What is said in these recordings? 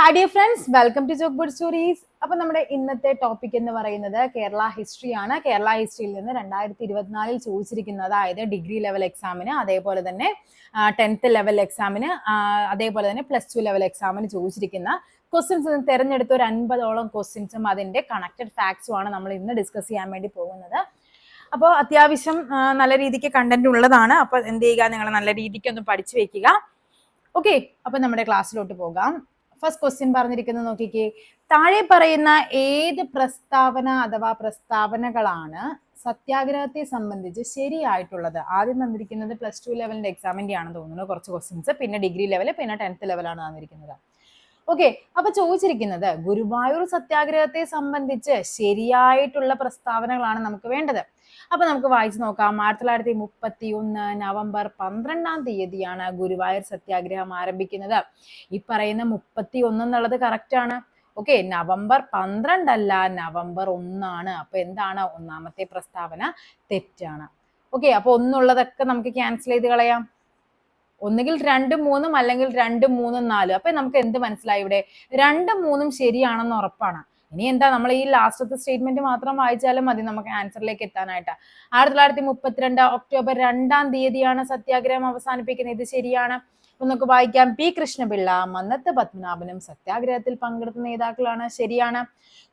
Hi dear friends, welcome to chalkboard stories. അപ്പൊ നമ്മുടെ ഇന്നത്തെ ടോപ്പിക് എന്ന് പറയുന്നത് കേരള ഹിസ്റ്ററി ആണ്. കേരള ഹിസ്റ്ററിയിൽ നിന്ന് 2024 ചോദിച്ചിരിക്കുന്നത്, അതായത് ഡിഗ്രി ലെവൽ എക്സാമിന്, അതേപോലെ തന്നെ 10th ലെവൽ എക്സാമിന്, അതേപോലെ തന്നെ +2 ലെവൽ എക്സാമിന് ചോദിച്ചിരിക്കുന്ന ക്വസ്റ്റ്യൻസ് തിരഞ്ഞെടുത്ത ഒരു 50ഓളം ക്വസ്റ്റ്യൻസും അതിന്റെ കണക്റ്റഡ് ഫാക്ട്സും ആണ് നമ്മൾ ഇന്ന് ഡിസ്കസ് ചെയ്യാൻ വേണ്ടി പോകുന്നത്. അപ്പോൾ അത്യാവശ്യം നല്ല രീതിക്ക് കണ്ടന്റ് ഉള്ളതാണ്. അപ്പൊ എന്ത് ചെയ്യുക, നിങ്ങൾ നല്ല രീതിക്ക് ഒന്ന് പഠിച്ചു വെക്കുക. ഓക്കെ, അപ്പൊ നമ്മുടെ ക്ലാസ്സിലോട്ട് പോകാം. ഫസ്റ്റ് ക്വസ്റ്റ്യൻ പറഞ്ഞിരിക്കുന്നത് നോക്കിക്കേ. താഴെ പറയുന്ന ഏത് പ്രസ്താവന അഥവാ പ്രസ്താവനകളാണ് സത്യാഗ്രഹത്തെ സംബന്ധിച്ച് ശരിയായിട്ടുള്ളത്? ആദ്യം തന്നിരിക്കുന്നത് +2 ലെവലിന്റെ എക്സാമിന്റെ ആണെന്ന് തോന്നുന്നു കുറച്ച് ക്വസ്റ്റ്യൻസ്, പിന്നെ ഡിഗ്രി ലെവൽ, പിന്നെ 10th ലെവലാണ് തന്നിരിക്കുന്നത്. ഓക്കെ, അപ്പൊ ചോദിച്ചിരിക്കുന്നത് ഗുരുവായൂർ സത്യാഗ്രഹത്തെ സംബന്ധിച്ച് ശരിയായിട്ടുള്ള പ്രസ്താവനകളാണ് നമുക്ക് വേണ്ടത്. അപ്പൊ നമുക്ക് വായിച്ചു നോക്കാം. 1931 നവംബർ 12-ാം തീയതിയാണ് ഗുരുവായൂർ സത്യാഗ്രഹം ആരംഭിക്കുന്നത്. ഈ പറയുന്ന 31 എന്നുള്ളത് കറക്റ്റ് ആണ്. ഓക്കെ, നവംബർ 12 അല്ല, നവംബർ 1 അപ്പൊ എന്താണ് ഒന്നാമത്തെ പ്രസ്താവന തെറ്റാണ്. ഓക്കെ, അപ്പൊ ഒന്നുള്ളതൊക്കെ നമുക്ക് ക്യാൻസൽ ചെയ്ത് കളയാം. ഒന്നുകിൽ 2, 3 അല്ലെങ്കിൽ 2, 3, 4. അപ്പൊ നമുക്ക് എന്ത് മനസ്സിലായി? ഇവിടെ 2, 3 ശരിയാണെന്ന് ഉറപ്പാണ്. ഇനി എന്താ, നമ്മൾ ഈ ലാസ്റ്റത്തെ സ്റ്റേറ്റ്മെന്റ് മാത്രം വായിച്ചാലും മതി നമുക്ക് ആൻസറിലേക്ക് എത്താനായിട്ട്. 1932 ഒക്ടോബർ 2-ാം തീയതിയാണ് സത്യാഗ്രഹം അവസാനിപ്പിക്കുന്നത്. ഇത് ശരിയാണ്. അപ്പൊ നമുക്ക് വായിക്കാം. പി കൃഷ്ണപിള്ള, മന്നത്ത് പത്മനാഭനും സത്യാഗ്രഹത്തിൽ പങ്കെടുത്ത നേതാക്കളാണ്. ശരിയാണ്.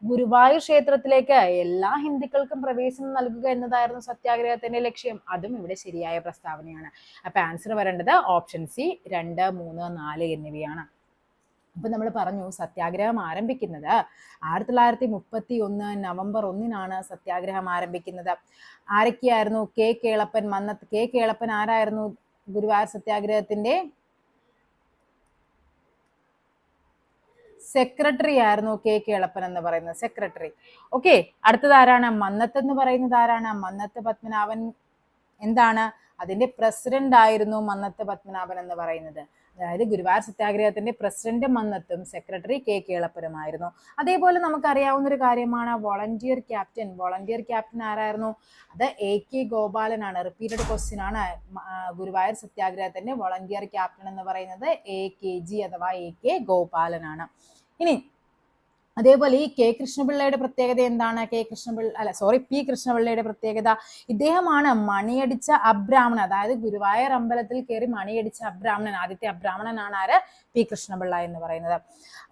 ഗുരുവായൂർ ക്ഷേത്രത്തിലേക്ക് എല്ലാ ഹിന്ദുക്കൾക്കും പ്രവേശനം നൽകുക എന്നതായിരുന്നു സത്യാഗ്രഹത്തിന്റെ ലക്ഷ്യം. അതും ഇവിടെ ശരിയായ പ്രസ്താവനയാണ്. അപ്പൊ ആൻസർ വരേണ്ടത് ഓപ്ഷൻ സി 2, 3, 4 എന്നിവയാണ്. അപ്പൊ നമ്മൾ പറഞ്ഞു സത്യാഗ്രഹം ആരംഭിക്കുന്നത് 1931 നവംബർ 1-നാണ് സത്യാഗ്രഹം ആരംഭിക്കുന്നത്. ആരൊക്കെയായിരുന്നു? കെ കേളപ്പൻ, മന്നത്ത്. കെ കേളപ്പൻ ആരായിരുന്നു? ഗുരുവായൂർ സത്യാഗ്രഹത്തിന്റെ സെക്രട്ടറി ആയിരുന്നു കെ കേളപ്പൻ എന്ന് പറയുന്നത്, സെക്രട്ടറി. ഓക്കെ, അടുത്തത് ആരാണ്? മന്നത്ത് എന്ന് പറയുന്നത് ആരാണ്? മന്നത്ത് പത്മനാഭൻ. എന്താണ്? അതിന്റെ പ്രസിഡന്റ് ആയിരുന്നു മന്നത്ത് പത്മനാഭൻ എന്ന് പറയുന്നത്. അതായത് ഗുരുവായൂർ സത്യാഗ്രഹത്തിന്റെ പ്രസിഡന്റ് മന്നത്തും സെക്രട്ടറി കെ കേളപ്പനുമായിരുന്നു. അതേപോലെ നമുക്കറിയാവുന്ന ഒരു കാര്യമാണ് വോളണ്ടിയർ ക്യാപ്റ്റൻ. വോളണ്ടിയർ ക്യാപ്റ്റൻ ആരായിരുന്നു? അത് AK ഗോപാലനാണ്. റിപ്പീറ്റഡ് ക്വസ്റ്റ്യൻ ആണ്. ഗുരുവായൂർ സത്യാഗ്രഹത്തിന്റെ വോളണ്ടിയർ ക്യാപ്റ്റൻ എന്ന് പറയുന്നത് AKG അഥവാ AK ഗോപാലനാണ്. ഇനി അതേപോലെ ഈ കെ കൃഷ്ണപിള്ളയുടെ പ്രത്യേകത എന്താണ്? പി കൃഷ്ണപിള്ളയുടെ പ്രത്യേകത, ഇദ്ദേഹമാണ് മണിയടിച്ച അബ്രാഹ്മണൻ. അതായത് ഗുരുവായൂർ അമ്പലത്തിൽ കയറി മണിയടിച്ച അബ്രാഹ്മണൻ, ആദ്യത്തെ അബ്രാഹ്മണനാണ് ആര്? പി കൃഷ്ണപിള്ള എന്ന് പറയുന്നത്.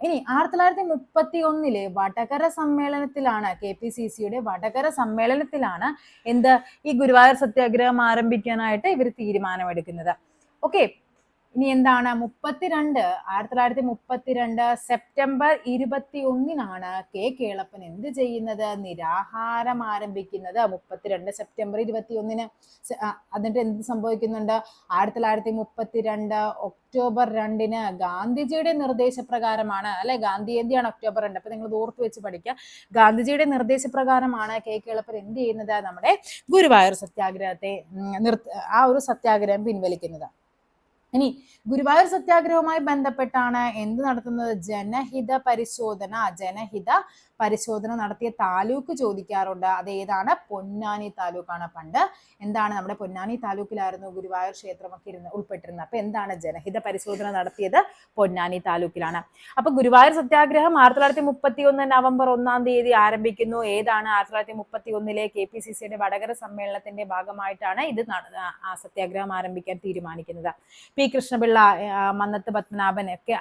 ഇനി 1931 വടകര സമ്മേളനത്തിലാണ്, KPCCയുടെ വടകര സമ്മേളനത്തിലാണ് എന്ത്, ഈ ഗുരുവായൂർ സത്യാഗ്രഹം ആരംഭിക്കാനായിട്ട് ഇവർ തീരുമാനമെടുക്കുന്നത്. ഓക്കെ, ഇനി എന്താണ്? 1932 സെപ്റ്റംബർ 21-നാണ് കെ കേളപ്പൻ എന്ത് ചെയ്യുന്നത്? നിരാഹാരം ആരംഭിക്കുന്നത്. 32 സെപ്റ്റംബർ 21-ന്. എന്നിട്ട് എന്ത് സംഭവിക്കുന്നുണ്ട്? 1932 ഒക്ടോബർ 2-ന് ഗാന്ധിജിയുടെ നിർദ്ദേശപ്രകാരമാണ്, അല്ലെ? ഗാന്ധി ജയന്തിയാണ് ഒക്ടോബർ 2. അപ്പൊ നിങ്ങൾ ഓർത്ത് വെച്ച് പഠിക്കുക. ഗാന്ധിജിയുടെ നിർദ്ദേശപ്രകാരമാണ് കെ കേളപ്പൻ എന്ത് ചെയ്യുന്നത്? നമ്മുടെ ഗുരുവായൂർ സത്യാഗ്രഹത്തെ ആ ഒരു സത്യാഗ്രഹം പിൻവലിക്കുന്നത്. ഇനി ഗുരുവായൂർ സത്യാഗ്രഹവുമായി ബന്ധപ്പെട്ടാണ് എന്ത് നടത്തുന്നത്? ജനഹിത പരിശോധന നടത്തിയ താലൂക്ക് ചോദിക്കാറുണ്ട്. അത് ഏതാണ്? പൊന്നാനി താലൂക്കാണ്. പണ്ട് എന്താണ്, നമ്മുടെ പൊന്നാനി താലൂക്കിലായിരുന്നു ഗുരുവായൂർ ക്ഷേത്രമൊക്കെ ഉൾപ്പെട്ടിരുന്നത്. അപ്പൊ എന്താണ് ജനഹിത പരിശോധന നടത്തിയത്? പൊന്നാനി താലൂക്കിലാണ്. അപ്പൊ ഗുരുവായൂർ സത്യാഗ്രഹം 1931 നവംബർ 1-ാം തീയതി ആരംഭിക്കുന്നു. ഏതാണ്? 1931 KPCCയുടെ വടകര സമ്മേളനത്തിന്റെ ഭാഗമായിട്ടാണ് ഇത് സത്യാഗ്രഹം ആരംഭിക്കാൻ തീരുമാനിക്കുന്നത്. പി കൃഷ്ണപിള്ള, മന്നത്ത് പത്മനാഭൻ ഒക്കെ,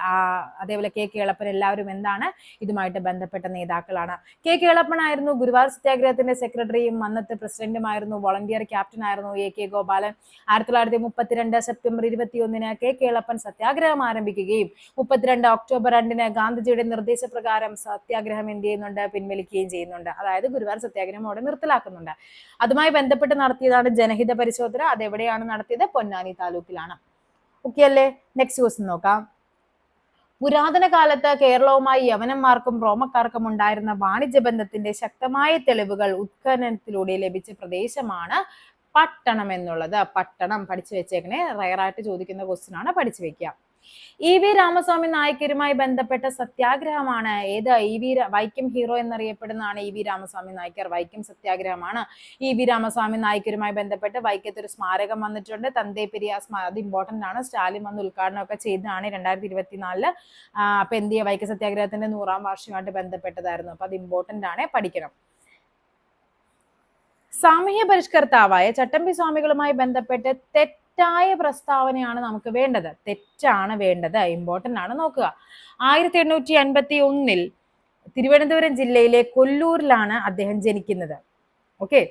അതേപോലെ കെ കേളപ്പൻ, എല്ലാവരും എന്താണ് ഇതുമായിട്ട് ബന്ധപ്പെട്ട നേതാക്കളാണ്. കെ കേളപ്പൻ ആയിരുന്നു ഗുരുവായൂർ സത്യാഗ്രഹത്തിന്റെ സെക്രട്ടറിയും മന്നത്ത് പ്രസിഡന്റുമായിരുന്നു. വോളണ്ടിയർ ക്യാപ്റ്റൻ ആയിരുന്നു AK ഗോപാലൻ. 1932 സെപ്റ്റംബർ 21-ന് കെ കേളപ്പൻ സത്യാഗ്രഹം ആരംഭിക്കുകയും 32 ഒക്ടോബർ 2-ന് ഗാന്ധിജിയുടെ നിർദ്ദേശപ്രകാരം സത്യാഗ്രഹം എന്ത് ചെയ്യുന്നുണ്ട്? പിൻവലിക്കുകയും ചെയ്യുന്നുണ്ട്. അതായത് ഗുരുവായൂർ സത്യാഗ്രഹം അവിടെ നിർത്തലാക്കുന്നുണ്ട്. അതുമായി ബന്ധപ്പെട്ട് നടത്തിയതാണ് ജനഹിത പരിശോധന. അതെവിടെയാണ് നടത്തിയത്? പൊന്നാനി താലൂക്കിലാണ്. ഓക്കെ അല്ലേ? നെക്സ്റ്റ് ക്വസ്റ്റ്യൻ നോക്കാം. പുരാതന കാലത്ത് കേരളവുമായി യവനന്മാർക്കും റോമക്കാർക്കും ഉണ്ടായിരുന്ന വാണിജ്യ ബന്ധത്തിന്റെ ശക്തമായ തെളിവുകൾ ഉത്ഖനനത്തിലൂടെ ലഭിച്ച പ്രദേശമാണ് പട്ടണം എന്നുള്ളത്. പട്ടണം പഠിച്ചു വെച്ചേക്കണേ. റയറായിട്ട് ചോദിക്കുന്ന ക്വസ്റ്റ്യൻ ആണ്, പഠിച്ചു വെക്കുക. ഇ.വി. രാമസ്വാമി നായ്ക്കരുമായി ബന്ധപ്പെട്ട സത്യാഗ്രഹമാണ് ഏത്? വൈക്കം ഹീറോ എന്നറിയപ്പെടുന്നതാണ് ഇ.വി. രാമസ്വാമി നായ്ക്കർ. വൈക്കം സത്യാഗ്രഹമാണ്. ഇ.വി. രാമസ്വാമി നായ്ക്കരുമായി ബന്ധപ്പെട്ട് വൈക്കത്ത് ഒരു സ്മാരകം വന്നിട്ടുണ്ട്. തന്തേ പെരിയാർ അത് ഇമ്പോർട്ടന്റ് ആണ്. സ്റ്റാലിൻ വന്ന് ഉദ്ഘാടനം ഒക്കെ ചെയ്തതാണ് 2024. അപ്പൊ എന്ത് ചെയ്യുക, വൈക്കം സത്യാഗ്രഹത്തിന്റെ 100ാം വാർഷികമായിട്ട് ബന്ധപ്പെട്ടതായിരുന്നു. അപ്പൊ അത് ഇമ്പോർട്ടന്റ് ആണ്, പഠിക്കണം. സാമൂഹ്യ പരിഷ്കർത്താവായ ചട്ടമ്പി സ്വാമികളുമായി ബന്ധപ്പെട്ട് തെറ്റായ പ്രസ്താവനയാണ് നമുക്ക് വേണ്ടത്. തെറ്റാണ് വേണ്ടത്, ഇമ്പോർട്ടന്റ് ആണ്, നോക്കുക. 1851 തിരുവനന്തപുരം ജില്ലയിലെ കൊല്ലൂരിലാണ് അദ്ദേഹം ജനിക്കുന്നത്. ഓക്കെ.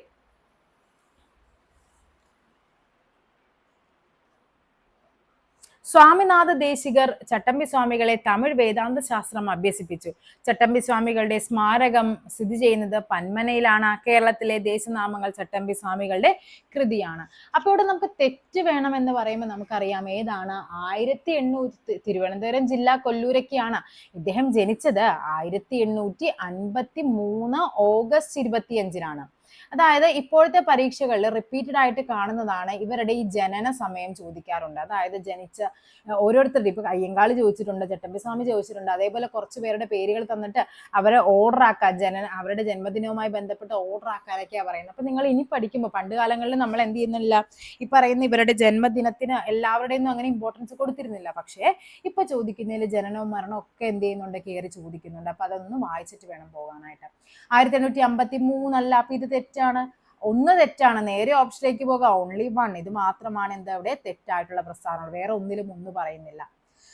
സ്വാമിനാഥ ദേശികർ ചട്ടമ്പി സ്വാമികളെ തമിഴ് വേദാന്ത ശാസ്ത്രം അഭ്യസിപ്പിച്ചു. ചട്ടമ്പി സ്വാമികളുടെ സ്മാരകം സ്ഥിതി ചെയ്യുന്നത് പന്മനയിലാണ്. കേരളത്തിലെ ദേശനാമങ്ങൾ ചട്ടമ്പി സ്വാമികളുടെ കൃതിയാണ്. അപ്പോൾ ഇവിടെ നമുക്ക് തെറ്റ് വേണം എന്ന് പറയുമ്പോൾ നമുക്കറിയാം ഏതാണ്? 1800 തിരുവനന്തപുരം ജില്ല കൊല്ലൂരൊക്കെയാണ്. ഇദ്ദേഹം ജനിച്ചത് 1853 ഓഗസ്റ്റ് 25-നാണ്. അതായത് ഇപ്പോഴത്തെ പരീക്ഷകളിൽ റിപ്പീറ്റഡ് ആയിട്ട് കാണുന്നതാണ് ഇവരുടെ ഈ ജനന സമയം ചോദിക്കാറുണ്ട്. അതായത് ജനിച്ച ഓരോരുത്തരുടെ, ഇപ്പൊ അയ്യങ്കാളി ചോദിച്ചിട്ടുണ്ട്, ചട്ടമ്പി സ്വാമി ചോദിച്ചിട്ടുണ്ട്, അതേപോലെ കുറച്ച് പേരുടെ പേരുകൾ തന്നിട്ട് അവരെ ഓർഡർ ആക്കാൻ, അവരുടെ ജന്മദിനവുമായി ബന്ധപ്പെട്ട് ഓർഡർ ആക്കാനൊക്കെയാണ് പറയുന്നത്. അപ്പൊ നിങ്ങൾ ഇനി പഠിക്കുമ്പോൾ, പണ്ട് കാലങ്ങളിൽ നമ്മൾ എന്ത് ചെയ്യുന്നില്ല, ഈ പറയുന്ന ഇവരുടെ ജന്മദിനത്തിന് എല്ലാവരുടെയും അങ്ങനെ ഇമ്പോർട്ടൻസ് കൊടുത്തിരുന്നില്ല. പക്ഷേ ഇപ്പൊ ചോദിക്കുന്നതിൽ ജനനവും മരണവും ഒക്കെ എന്ത് ചെയ്യുന്നുണ്ട്, കയറി ചോദിക്കുന്നുണ്ട്. അപ്പൊ അതൊന്ന് വായിച്ചിട്ട് വേണം പോകാനായിട്ട്. 1853 അല്ല, അപ്പൊ ഇത് തെറ്റാണ്. ഒന്ന് തെറ്റാണ്, നേരെ ഓപ്ഷനിലേക്ക് പോകാം. ഓൺലി 1, ഇത് മാത്രമാണ് എന്താ അവിടെ തെറ്റായിട്ടുള്ള പ്രസ്താവന, വേറെ ഒന്നിലും ഒന്നും പറയുന്നില്ല.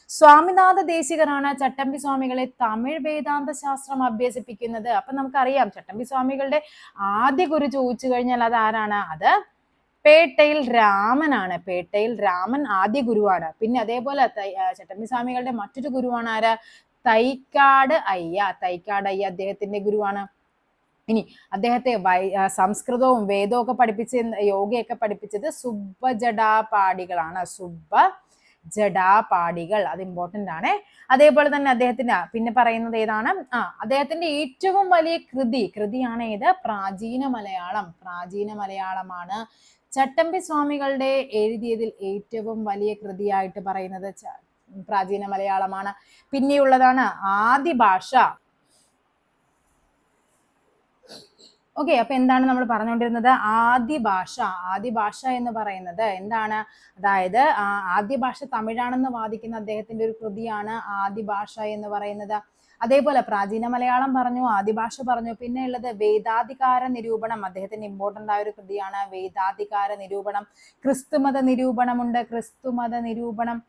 സ്വാമിനാഥ ദേശികരാണ് ചട്ടമ്പി സ്വാമികളെ തമിഴ് വേദാന്ത ശാസ്ത്രം അഭ്യസിപ്പിക്കുന്നത്. അപ്പൊ നമുക്കറിയാം ചട്ടമ്പി സ്വാമികളുടെ ആദ്യ ഗുരു ചോദിച്ചു കഴിഞ്ഞാൽ അത് ആരാണ്? അത് പേട്ടയിൽ രാമനാണ്. പേട്ടയിൽ രാമൻ ആദ്യ ഗുരുവാണ്. പിന്നെ അതേപോലെ ചട്ടമ്പി സ്വാമികളുടെ മറ്റൊരു ഗുരുവാണ് ആര്? തൈക്കാട് അയ്യ. തൈക്കാട് അയ്യ അദ്ദേഹത്തിന്റെ ഗുരുവാണ്. ഇനി അദ്ദേഹത്തെ സംസ്കൃതവും വേദവും ഒക്കെ പഠിപ്പിച്ച് യോഗയൊക്കെ പഠിപ്പിച്ചത് സുബ്ബജടാപാടികളാണ്. സുബ്ബജടാപാടികൾ, അത് ഇമ്പോർട്ടന്റ് ആണ്. അതേപോലെ തന്നെ അദ്ദേഹത്തിന് പിന്നെ പറയുന്നത് ഏതാണ്? അദ്ദേഹത്തിന്റെ ഏറ്റവും വലിയ കൃതിയാണ് ഏത്? പ്രാചീന മലയാളം. പ്രാചീന മലയാളമാണ് ചട്ടമ്പി സ്വാമികളുടെ എഴുതിയതിൽ ഏറ്റവും വലിയ കൃതിയായിട്ട് പറയുന്നത് പ്രാചീന മലയാളമാണ്. പിന്നെയുള്ളതാണ് ആദി ഭാഷ. ഓക്കെ. അപ്പൊ എന്താണ് നമ്മൾ പറഞ്ഞുകൊണ്ടിരുന്നത്? ആദ്യ ഭാഷ എന്ന് പറയുന്നത് എന്താണ്? അതായത് ആദ്യ ഭാഷ തമിഴാണെന്ന് വാദിക്കുന്ന അദ്ദേഹത്തിന്റെ ഒരു കൃതിയാണ് ആദ്യ ഭാഷ എന്ന് പറയുന്നത്. അതേപോലെ പ്രാചീന മലയാളം പറഞ്ഞു, ആദ്യ ഭാഷ പറഞ്ഞു. പിന്നെ ഉള്ളത് വേദാധികാര നിരൂപണം. അദ്ദേഹത്തിന്റെ ഇമ്പോർട്ടന്റ് ആയ ഒരു കൃതിയാണ് വേദാധികാര നിരൂപണം. ക്രിസ്തുമത നിരൂപണമുണ്ട്, ക്രിസ്തുമത നിരൂപണം.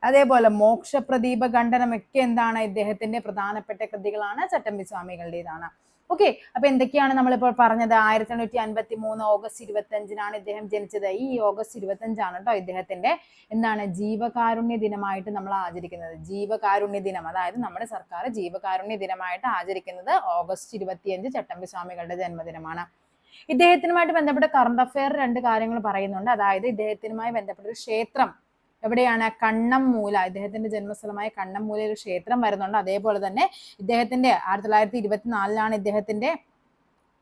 അതേപോലെ മോക്ഷപ്രദീപ ഖണ്ഡനം ഒക്കെ എന്താണ്? ഇദ്ദേഹത്തിന്റെ പ്രധാനപ്പെട്ട കൃതികളാണ്, ചട്ടമ്പി സ്വാമികളുടേതാണ്. ഓക്കെ. അപ്പൊ എന്തൊക്കെയാണ് നമ്മളിപ്പോൾ പറഞ്ഞത്? 1853 ഓഗസ്റ്റ് 25-നാണ് ഇദ്ദേഹം ജനിച്ചത്. ഈ ഓഗസ്റ്റ് 25 കേട്ടോ ഇദ്ദേഹത്തിന്റെ എന്താണ് ജീവകാരുണ്യ ദിനമായിട്ട് നമ്മൾ ആചരിക്കുന്നത്. ജീവകാരുണ്യ ദിനം, അതായത് നമ്മുടെ സർക്കാർ ജീവകാരുണ്യ ദിനമായിട്ട് ആചരിക്കുന്നത് ഓഗസ്റ്റ് 25 ചട്ടമ്പി സ്വാമികളുടെ ജന്മദിനമാണ്. ഇദ്ദേഹത്തിനുമായിട്ട് ബന്ധപ്പെട്ട കറണ്ട് അഫെയർ 2 കാര്യങ്ങൾ പറയുന്നുണ്ട്. അതായത് ഇദ്ദേഹത്തിനുമായി ബന്ധപ്പെട്ട ഒരു ക്ഷേത്രം എവിടെയാണ്? കണ്ണമ്മൂല. ഇദ്ദേഹത്തിന്റെ ജന്മസ്ഥലമായ കണ്ണമ്മൂലയിൽ ഒരു ക്ഷേത്രം വരുന്നുണ്ട്. അതേപോലെ തന്നെ ഇദ്ദേഹത്തിന്റെ 1924-ലാണ്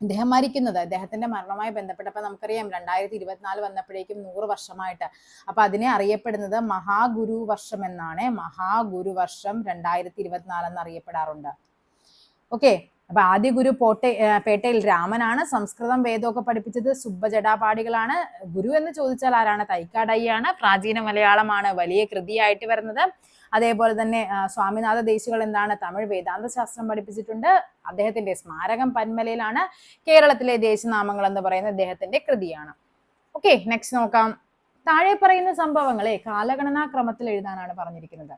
ഇദ്ദേഹം മരിക്കുന്നത്. അദ്ദേഹത്തിന്റെ മരണവുമായി ബന്ധപ്പെട്ടപ്പോൾ നമുക്കറിയാം 2024 വന്നപ്പോഴേക്കും 100 വർഷമായിട്ട്. അപ്പൊ അതിനെ അറിയപ്പെടുന്നത് മഹാഗുരു വർഷം എന്നാണ്. മഹാഗുരു വർഷം 2024 എന്ന് അറിയപ്പെടാറുണ്ട്. ഓക്കെ. അപ്പൊ ആദ്യ ഗുരു പേട്ടയിൽ രാമനാണ്. സംസ്കൃതം വേദമൊക്കെ പഠിപ്പിച്ചത് സുബ്ബജടാപാടികളാണ്. ഗുരു എന്ന് ചോദിച്ചാൽ ആരാണ്? തൈക്കാടയ്യാണ്. പ്രാചീന മലയാളമാണ് വലിയ കൃതിയായിട്ട് വരുന്നത്. അതേപോലെ തന്നെ സ്വാമിനാഥ ദേശികൾ എന്താണ്? തമിഴ് വേദാന്ത ശാസ്ത്രം പഠിപ്പിച്ചിട്ടുണ്ട്. അദ്ദേഹത്തിന്റെ സ്മാരകം പന്മലയിലാണ്. കേരളത്തിലെ ദേശനാമങ്ങൾ എന്ന് പറയുന്ന അദ്ദേഹത്തിന്റെ കൃതിയാണ്. ഓക്കെ. നെക്സ്റ്റ് നോക്കാം. താഴെ പറയുന്ന സംഭവങ്ങളെ കാലഗണനാ ക്രമത്തിൽ എഴുതാനാണ് പറഞ്ഞിരിക്കുന്നത്.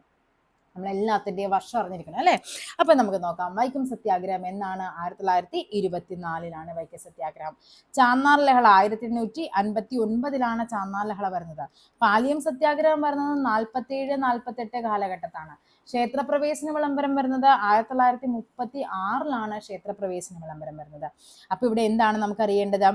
നമ്മളെല്ലാത്തിൻ്റെയും വർഷം അറിഞ്ഞിരിക്കണം അല്ലേ? അപ്പൊ നമുക്ക് നോക്കാം. വൈക്കം സത്യാഗ്രഹം എന്നാണ്? 1924-ലാണ് വൈക്കം സത്യാഗ്രഹം. ചാന്നാർ ലഹള 1859-ലാണ് ചാന്നാർ ലഹള വരുന്നത്. പാലിയം സത്യാഗ്രഹം വരുന്നത് 47-48 കാലഘട്ടത്താണ്. ക്ഷേത്രപ്രവേശന വിളംബരം വരുന്നത് 1936-ലാണ് ക്ഷേത്രപ്രവേശന വിളംബരം വരുന്നത്. അപ്പൊ ഇവിടെ എന്താണ് നമുക്ക് അറിയേണ്ടത്?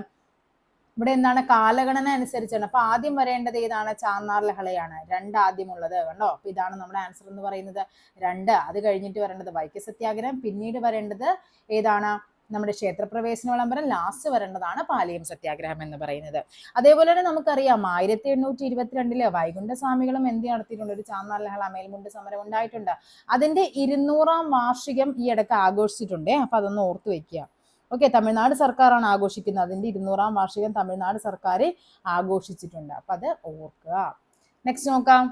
ഇവിടെ എന്താണ്? കാലഗണന അനുസരിച്ചാണ്. അപ്പൊ ആദ്യം വരേണ്ടത് ഏതാണ്? ചാന്നാർ ലഹളയാണ്. 2 ആദ്യമുള്ളത് കണ്ടോ. അപ്പൊ ഇതാണ് നമ്മുടെ ആൻസർ എന്ന് പറയുന്നത് 2. അത് കഴിഞ്ഞിട്ട് വരേണ്ടത് വൈക്കം സത്യാഗ്രഹം. പിന്നീട് വരേണ്ടത് ഏതാണ്? നമ്മുടെ ക്ഷേത്രപ്രവേശന വിളംബരം ലാസ്റ്റ് വരേണ്ടതാണ് പാലിയം സത്യാഗ്രഹം എന്ന് പറയുന്നത്. അതേപോലെ തന്നെ നമുക്കറിയാം 1822 വൈകുണ്ഠസ്വാമികളും എന്ത് നടത്തിയിട്ടുണ്ട്, ഒരു ചാന്നാർ ലഹള മേൽമുണ്ട് സമരം ഉണ്ടായിട്ടുണ്ട്. അതിന്റെ 200-ാം വാർഷികം ഈ ഇടയ്ക്ക് ആഘോഷിച്ചിട്ടുണ്ട്. അപ്പൊ അതൊന്ന് ഓർത്തു വെക്കുക. ഓക്കെ, തമിഴ്നാട് സർക്കാരാണ് ആഘോഷിക്കുന്നത്. അതിന്റെ 200-ാം വാർഷികം തമിഴ്നാട് സർക്കാർ ആഘോഷിച്ചിട്ടുണ്ട്. അപ്പൊ അത് ഓർക്കുക. നെക്സ്റ്റ് നോക്കാം.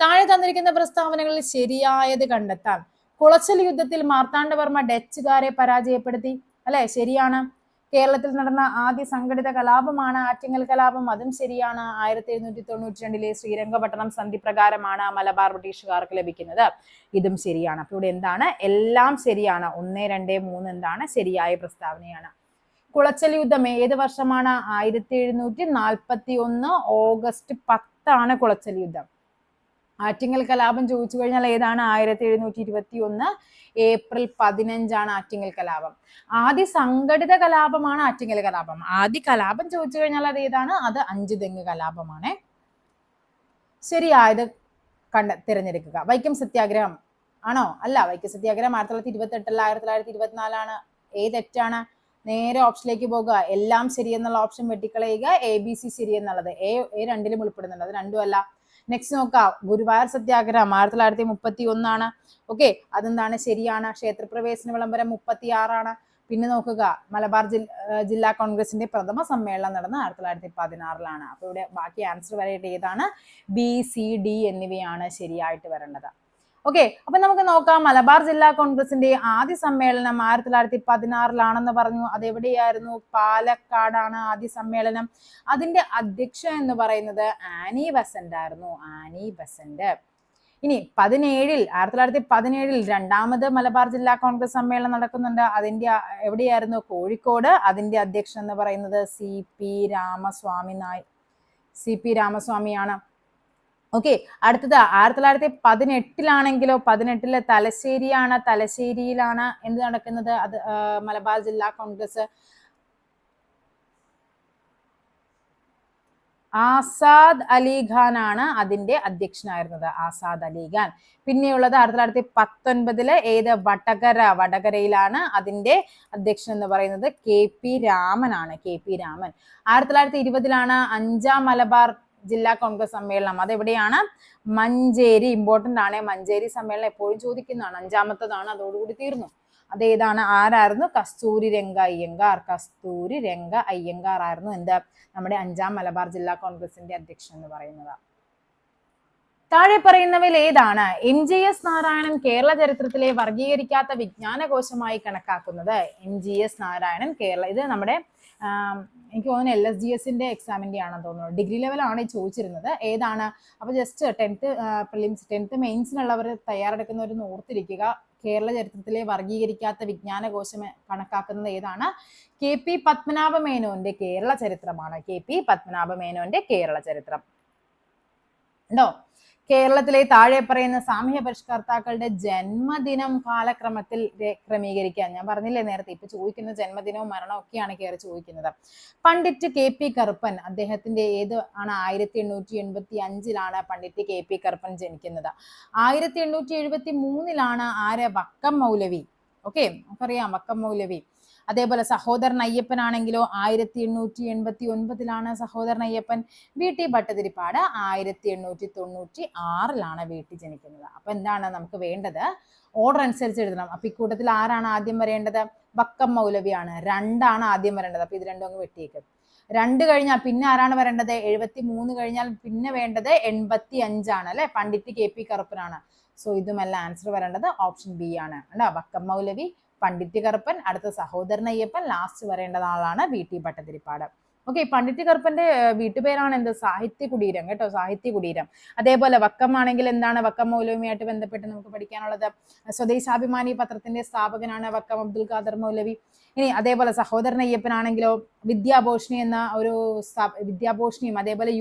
താഴെ തന്നിരിക്കുന്ന പ്രസ്താവനകളിൽ ശരിയായത് കണ്ടെത്താൻ. കുളച്ചൽ യുദ്ധത്തിൽ മാർത്താണ്ഡവർമ്മ ഡച്ചുകാരെ പരാജയപ്പെടുത്തി, അല്ലെ? ശരിയാണ്. കേരളത്തിൽ നടന്ന ആദ്യ സംഘടിത കലാപമാണ് ആറ്റിങ്ങൽ കലാപം, അതും ശരിയാണ്. 1792 ശ്രീരംഗപട്ടണം സന്ധി പ്രകാരമാണ് മലബാർ ബ്രിട്ടീഷുകാർക്ക് ലഭിക്കുന്നത്, ഇതും ശരിയാണ്. അപ്പൊ ഇവിടെ എന്താണ്? എല്ലാം ശരിയാണ്. 1, 2, 3 എന്താണ്? ശരിയായ പ്രസ്താവനയാണ്. കുളച്ചൽ യുദ്ധം ഏത് വർഷമാണ്? 1741 ഓഗസ്റ്റ് 10 കുളച്ചൽ യുദ്ധം. ആറ്റിങ്ങൽ കലാപം ചോദിച്ചു കഴിഞ്ഞാൽ ഏതാണ്? 1721 ഏപ്രിൽ 15 ആറ്റിങ്ങൽ കലാപം. ആദ്യ സംഘടിത കലാപമാണ് ആറ്റിങ്ങൽ കലാപം. ആദ്യ കലാപം ചോദിച്ചു കഴിഞ്ഞാൽ അത് ഏതാണ്? അത് അഞ്ചുതെങ്ങ് കലാപമാണ്. ശരിയായത് തിരഞ്ഞെടുക്കുക. വൈക്കം സത്യാഗ്രഹം ആണോ? അല്ല, വൈക്കം സത്യാഗ്രഹം 1928 1924 ഏതെറ്റാണ്? നേരെ ഓപ്ഷനിലേക്ക് പോകുക. എല്ലാം ശരിയെന്നുള്ള ഓപ്ഷൻ വെട്ടിക്കളയുക. ABC ശരി എന്നുള്ളത്. എ രണ്ടിലും ഉൾപ്പെടുന്നുണ്ട്, അത് രണ്ടും അല്ല. നെക്സ്റ്റ് നോക്കാം. ഗുരുവായൂർ സത്യാഗ്രഹം 1931 ഓക്കെ, അതെന്താണ്? ശരിയാണ്. ക്ഷേത്രപ്രവേശന വിളംബരം 36 പിന്നെ നോക്കുക, മലബാർ ജില്ലാ കോൺഗ്രസിന്റെ പ്രഥമ സമ്മേളനം നടന്ന 1916 അപ്പൊ ഇവിടെ ബാക്കി ആൻസർ വരേണ്ട ഏതാണ്? BCD എന്നിവയാണ് ശരിയായിട്ട് വരേണ്ടത്. ഓക്കെ, അപ്പൊ നമുക്ക് നോക്കാം. മലബാർ ജില്ലാ കോൺഗ്രസിന്റെ ആദ്യ സമ്മേളനം 1916 പറഞ്ഞു. അതെവിടെയായിരുന്നു? പാലക്കാടാണ് ആദ്യ സമ്മേളനം. അതിന്റെ അധ്യക്ഷ എന്ന് പറയുന്നത് ആനി ബസന്റ് ആയിരുന്നു. Annie Besant. ഇനി 1917 രണ്ടാമത് മലബാർ ജില്ലാ കോൺഗ്രസ് സമ്മേളനം നടക്കുന്നുണ്ട്. അതിന്റെ എവിടെയായിരുന്നു? കോഴിക്കോട്. അതിന്റെ അധ്യക്ഷൻ എന്ന് പറയുന്നത് CP രാമസ്വാമിയാണ്. ഓക്കെ, അടുത്തത് 1918 18 തലശ്ശേരിയാണ്. തലശ്ശേരിയിലാണ് എന്ത് നടക്കുന്നത്? അത് മലബാർ ജില്ലാ കോൺഗ്രസ്. ആസാദ് അലി ഖാൻ ആണ് അതിന്റെ അധ്യക്ഷനായിരുന്നത്. ആസാദ് അലി ഖാൻ. പിന്നെയുള്ളത് 1919 ഏത്? വടകരയിലാണ്. അതിന്റെ അധ്യക്ഷൻ എന്ന് പറയുന്നത് KP രാമൻ ആണ്. KP രാമൻ. 1920 5-ാം മലബാർ ജില്ലാ കോൺഗ്രസ് സമ്മേളനം. അതെവിടെയാണ്? മഞ്ചേരി. ഇമ്പോർട്ടന്റ് ആണ്. മഞ്ചേരി സമ്മേളനം എപ്പോഴും ചോദിക്കുന്നതാണ്. 5-ാമത്തതാണ്, അതോടുകൂടി തീർന്നു. അതേതാണ്? ആരായിരുന്നു? കസ്തൂരി രംഗ അയ്യങ്കാർ ആയിരുന്നു എന്ത്? നമ്മുടെ 5-ാം മലബാർ ജില്ലാ കോൺഗ്രസിന്റെ അധ്യക്ഷൻ എന്ന് പറയുന്നത്. താഴെ പറയുന്നവയിൽ ഏതാണ് MGS നാരായണൻ കേരള ചരിത്രത്തിലെ വർഗീകരിക്കാത്ത വിജ്ഞാനകോശമായി കണക്കാക്കുന്നത്? MGS നാരായണൻ കേരള, ഇത് നമ്മുടെ എനിക്ക് തോന്നുന്നു LSGSന്റെ എക്സാമിന്റെ ആണെന്ന് തോന്നുന്നു. ഡിഗ്രി ലെവലാണ് ചോദിച്ചിരുന്നത്. ഏതാണ്? അപ്പൊ ജസ്റ്റ് 10th പ്രിലിംസ് 10th മെയിൻസിനുള്ളവർ തയ്യാറെടുക്കുന്നവർ ഓർത്തിരിക്കുക. കേരള ചരിത്രത്തിലെ വർഗീകരിക്കാത്ത വിജ്ഞാനകോശം കണക്കാക്കുന്നത് ഏതാണ്? KP പത്മനാഭ മേനോന്റെ കേരള ചരിത്രമാണ്. KP പത്മനാഭ മേനോന്റെ കേരള ചരിത്രം ഉണ്ടോ? കേരളത്തിലെ താഴെ പറയുന്ന സാമൂഹ്യ പരിഷ്കർത്താക്കളുടെ ജന്മദിനം കാലക്രമത്തിൽ ക്രമീകരിക്കാൻ, ഞാൻ പറഞ്ഞില്ലേ നേരത്തെ, ഇപ്പൊ ചോദിക്കുന്ന ജന്മദിനവും മരണവും ഒക്കെയാണ് കയറി ചോദിക്കുന്നത്. പണ്ഡിറ്റ് KP കറുപ്പൻ, അദ്ദേഹത്തിന്റെ ഏത് ആണ്? 1885 പണ്ഡിറ്റ് KP കറുപ്പൻ ജനിക്കുന്നത്. 1873 ആര്? വക്കം മൗലവി. ഓക്കെ, നമുക്കറിയാം വക്കം മൗലവി. അതേപോലെ സഹോദരൻ അയ്യപ്പൻ ആണെങ്കിലോ 1889 സഹോദരൻ അയ്യപ്പൻ. VT ഭട്ടതിരിപ്പാട് 1896 VT ജനിക്കുന്നത്. അപ്പൊ എന്താണ് നമുക്ക് വേണ്ടത്? ഓർഡർ അനുസരിച്ച് എഴുതണം. അപ്പൊ ഇക്കൂട്ടത്തിൽ ആരാണ് ആദ്യം വരേണ്ടത്? വക്കം മൗലവിയാണ്. 2 ആദ്യം വരേണ്ടത്. അപ്പൊ ഇത് രണ്ടും അങ്ങ് വെട്ടിയേക്കും. 2 കഴിഞ്ഞാൽ പിന്നെ ആരാണ് വരേണ്ടത്? 73 കഴിഞ്ഞാൽ പിന്നെ വേണ്ടത് 85 അല്ലെ? പണ്ഡിറ്റ് KP കറുപ്പനാണ്. സോ ഇതുമല്ല ആൻസർ വരേണ്ടത് ഓപ്ഷൻ B ആണ്. വക്കം മൗലവി, പണ്ഡിറ്റ് കറുപ്പൻ, അടുത്ത സഹോദരൻ അയ്യപ്പൻ, ലാസ്റ്റ് വരേണ്ട ആളാണ് VT ഭട്ടതിരിപ്പാട്. ഓക്കെ, പണ്ഡിറ്റ് കറുപ്പന്റെ വീട്ടുപേരാണ് എന്ത്? സാഹിത്യ കുടീരം കേട്ടോ, സാഹിത്യ കുടീരം. അതേപോലെ വക്കം ആണെങ്കിൽ എന്താണ്? വക്കം മൗലവിയുമായിട്ട് ബന്ധപ്പെട്ട് നമുക്ക് പഠിക്കാനുള്ളത് സ്വദേശാഭിമാനി പത്രത്തിന്റെ സ്ഥാപകനാണ് വക്കം അബ്ദുൽ ഖാദർ മൗലവി. ഇനി അതേപോലെ സഹോദരൻ അയ്യപ്പൻ ആണെങ്കിലോ വിദ്യാഭോഷിണി എന്ന ഒരു വിദ്യാഭോഷിണിയും അതേപോലെ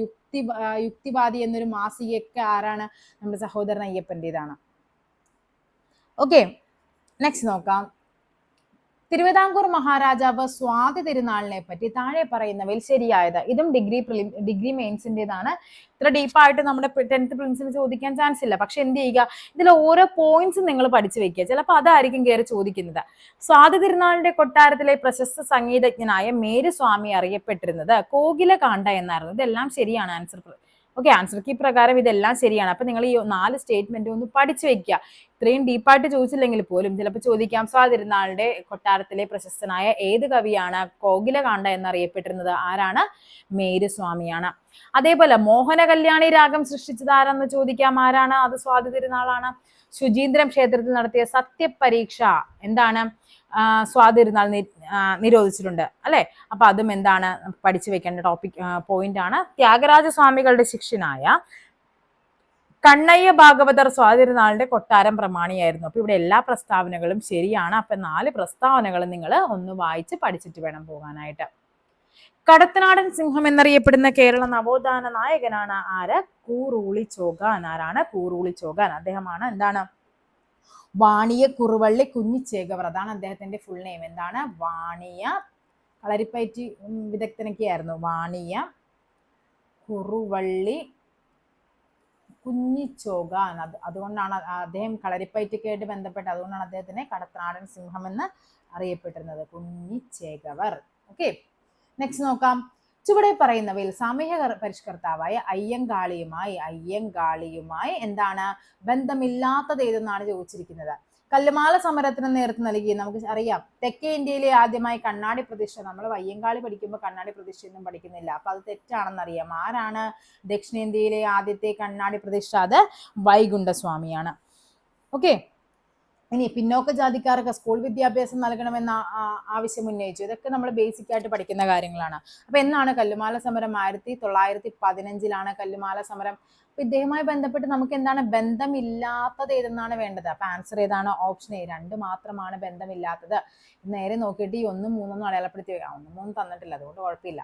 യുക്തിവാദി എന്നൊരു മാസികയൊക്കെ ആരാണ്? നമ്മുടെ സഹോദരൻ അയ്യപ്പൻ്റെതാണ്. ഓക്കെ, നെക്സ്റ്റ് നോക്കാം. തിരുവിതാംകൂർ മഹാരാജാവ് സ്വാതി തിരുനാളിനെ പറ്റി താഴെ പറയുന്നവയിൽ ശരിയായത്. ഇതും ഡിഗ്രി മെയിൻസിൻ്റെതാണ്. ഇത്ര ഡീപ്പായിട്ട് നമ്മുടെ 10th പ്രിലിംസിന് ചോദിക്കാൻ ചാൻസ് ഇല്ല. പക്ഷെ എന്ത് ചെയ്യുക, ഇതിൽ ഓരോ പോയിന്റ്സും നിങ്ങൾ പഠിച്ചു വെക്കുക. ചിലപ്പോൾ അതായിരിക്കും കയറി ചോദിക്കുന്നത്. സ്വാതി തിരുനാളിന്റെ കൊട്ടാരത്തിലെ പ്രശസ്ത സംഗീതജ്ഞനായ മേരുസ്വാമി അറിയപ്പെട്ടിരുന്നത് കോകിലകാന്ഡ എന്നായിരുന്നു. ഇതെല്ലാം ശരിയാണ് ആൻസർ. ഓക്കെ, ആൻസർ കീ പ്രകാരം ഇതെല്ലാം ശരിയാണ്. അപ്പൊ നിങ്ങൾ ഈ 4 സ്റ്റേറ്റ്മെന്റ് ഒന്ന് പഠിച്ചു വെക്കുക. ഇത്രയും ഡീപ്പായിട്ട് ചോദിച്ചില്ലെങ്കിൽ പോലും ചിലപ്പോൾ ചോദിക്കാം, സ്വാതി തിരുനാളിന്റെ കൊട്ടാരത്തിലെ പ്രശസ്തനായ ഏത് കവിയാണ് കോകിലകാന്ഡ എന്നറിയപ്പെട്ടിരുന്നത്? ആരാണ്? മേരുസ്വാമിയാണ്. അതേപോലെ മോഹന കല്യാണി രാഗം സൃഷ്ടിച്ചത് ആരാന്ന് ചോദിക്കാം. ആരാണ്? അത് സ്വാതി തിരുനാളാണ്. ശുചീന്ദ്രം ക്ഷേത്രത്തിൽ നടത്തിയ സത്യപരീക്ഷ എന്താണ്? സ്വാതി തിരുനാൾ നിരോധിച്ചിട്ടുണ്ട് അല്ലെ. അപ്പൊ അതും എന്താണ്? പഠിച്ചു വെക്കേണ്ട ടോപ്പിക് പോയിന്റ് ആണ്. ത്യാഗരാജ സ്വാമികളുടെ ശിഷ്യനായ കണ്ണയ്യ ഭാഗവതർ സ്വാതി തിരുനാളിന്റെ കൊട്ടാരം പ്രമാണിയായിരുന്നു. അപ്പൊ ഇവിടെ എല്ലാ പ്രസ്താവനകളും ശരിയാണ്. അപ്പൊ 4 പ്രസ്താവനകൾ നിങ്ങൾ ഒന്ന് വായിച്ച് പഠിച്ചിട്ട് വേണം പോകാനായിട്ട്. കടത്തനാടൻ സിംഹം എന്നറിയപ്പെടുന്ന കേരള നവോത്ഥാന നായകനാണ് ആര്? കൂറൂളി ചോഗാൻ. ആരാണ്? കൂറൂളി ചോഗാൻ. അദ്ദേഹമാണ് എന്താണ്? വാണിയ കുറുവള്ളി കുഞ്ഞിച്ചേകവർ. അതാണ് അദ്ദേഹത്തിന്റെ ഫുൾ നെയിം. എന്താണ്? വാണിയ, കളരിപ്പയറ്റ് വിദഗ്ധനൊക്കെ ആയിരുന്നു. വാണിയ കുറുവള്ളി കുഞ്ഞിച്ചോഗാൻ. അതുകൊണ്ടാണ് അദ്ദേഹം കളരിപ്പയറ്റൊക്കെ ആയിട്ട് ബന്ധപ്പെട്ട്, അതുകൊണ്ടാണ് അദ്ദേഹത്തിനെ കടത്തനാടൻ സിംഹം എന്ന് അറിയപ്പെട്ടിരുന്നത്. കുഞ്ഞിച്ചേകവർ. ഓക്കെ, നെക്സ്റ്റ് നോക്കാം. ചുവടെ പറയുന്നവയിൽ സാമൂഹ്യ പരിഷ്കർത്താവായ അയ്യങ്കാളിയുമായി എന്താണ് ബന്ധമില്ലാത്തത് ഏതെന്നാണ് ചോദിച്ചിരിക്കുന്നത്. കല്ലുമാല സമരത്തിന് നേതൃത്വം നൽകി. നമുക്ക് അറിയാം, തെക്കേ ഇന്ത്യയിലെ ആദ്യമായി കണ്ണാടി പ്രതിഷ്ഠ. നമ്മൾ അയ്യങ്കാളി പഠിക്കുമ്പോൾ കണ്ണാടി പ്രതിഷ്ഠയൊന്നും പഠിക്കുന്നില്ല. അപ്പൊ അത് തെറ്റാണെന്നറിയാം. ആരാണ് ദക്ഷിണേന്ത്യയിലെ ആദ്യത്തെ കണ്ണാടി പ്രതിഷ്ഠ? അത് വൈകുണ്ഠസ്വാമിയാണ്. ഓക്കെ, ഇനി പിന്നോക്ക ജാതിക്കാർക്ക് സ്കൂൾ വിദ്യാഭ്യാസം നൽകണമെന്ന ആവശ്യം ഉന്നയിച്ചു. ഇതൊക്കെ നമ്മൾ ബേസിക് ആയിട്ട് പഠിക്കുന്ന കാര്യങ്ങളാണ്. അപ്പൊ എന്നാണ് കല്ലുമാല സമരം? 1915 കല്ലുമാല സമരം. അപ്പൊ ഇദ്ദേഹവുമായി ബന്ധപ്പെട്ട് നമുക്ക് എന്താണ് ബന്ധമില്ലാത്തത് ഏതെന്നാണ് വേണ്ടത്. അപ്പൊ ആൻസർ ഏതാണ്? Option A. 2 മാത്രമാണ് ബന്ധമില്ലാത്തത്. നേരെ നോക്കിയിട്ട് ഈ 1, 3 അടയാളപ്പെടുത്തി വെക്കാം. 1, 3 തന്നിട്ടില്ല, അതുകൊണ്ട് കുഴപ്പമില്ല.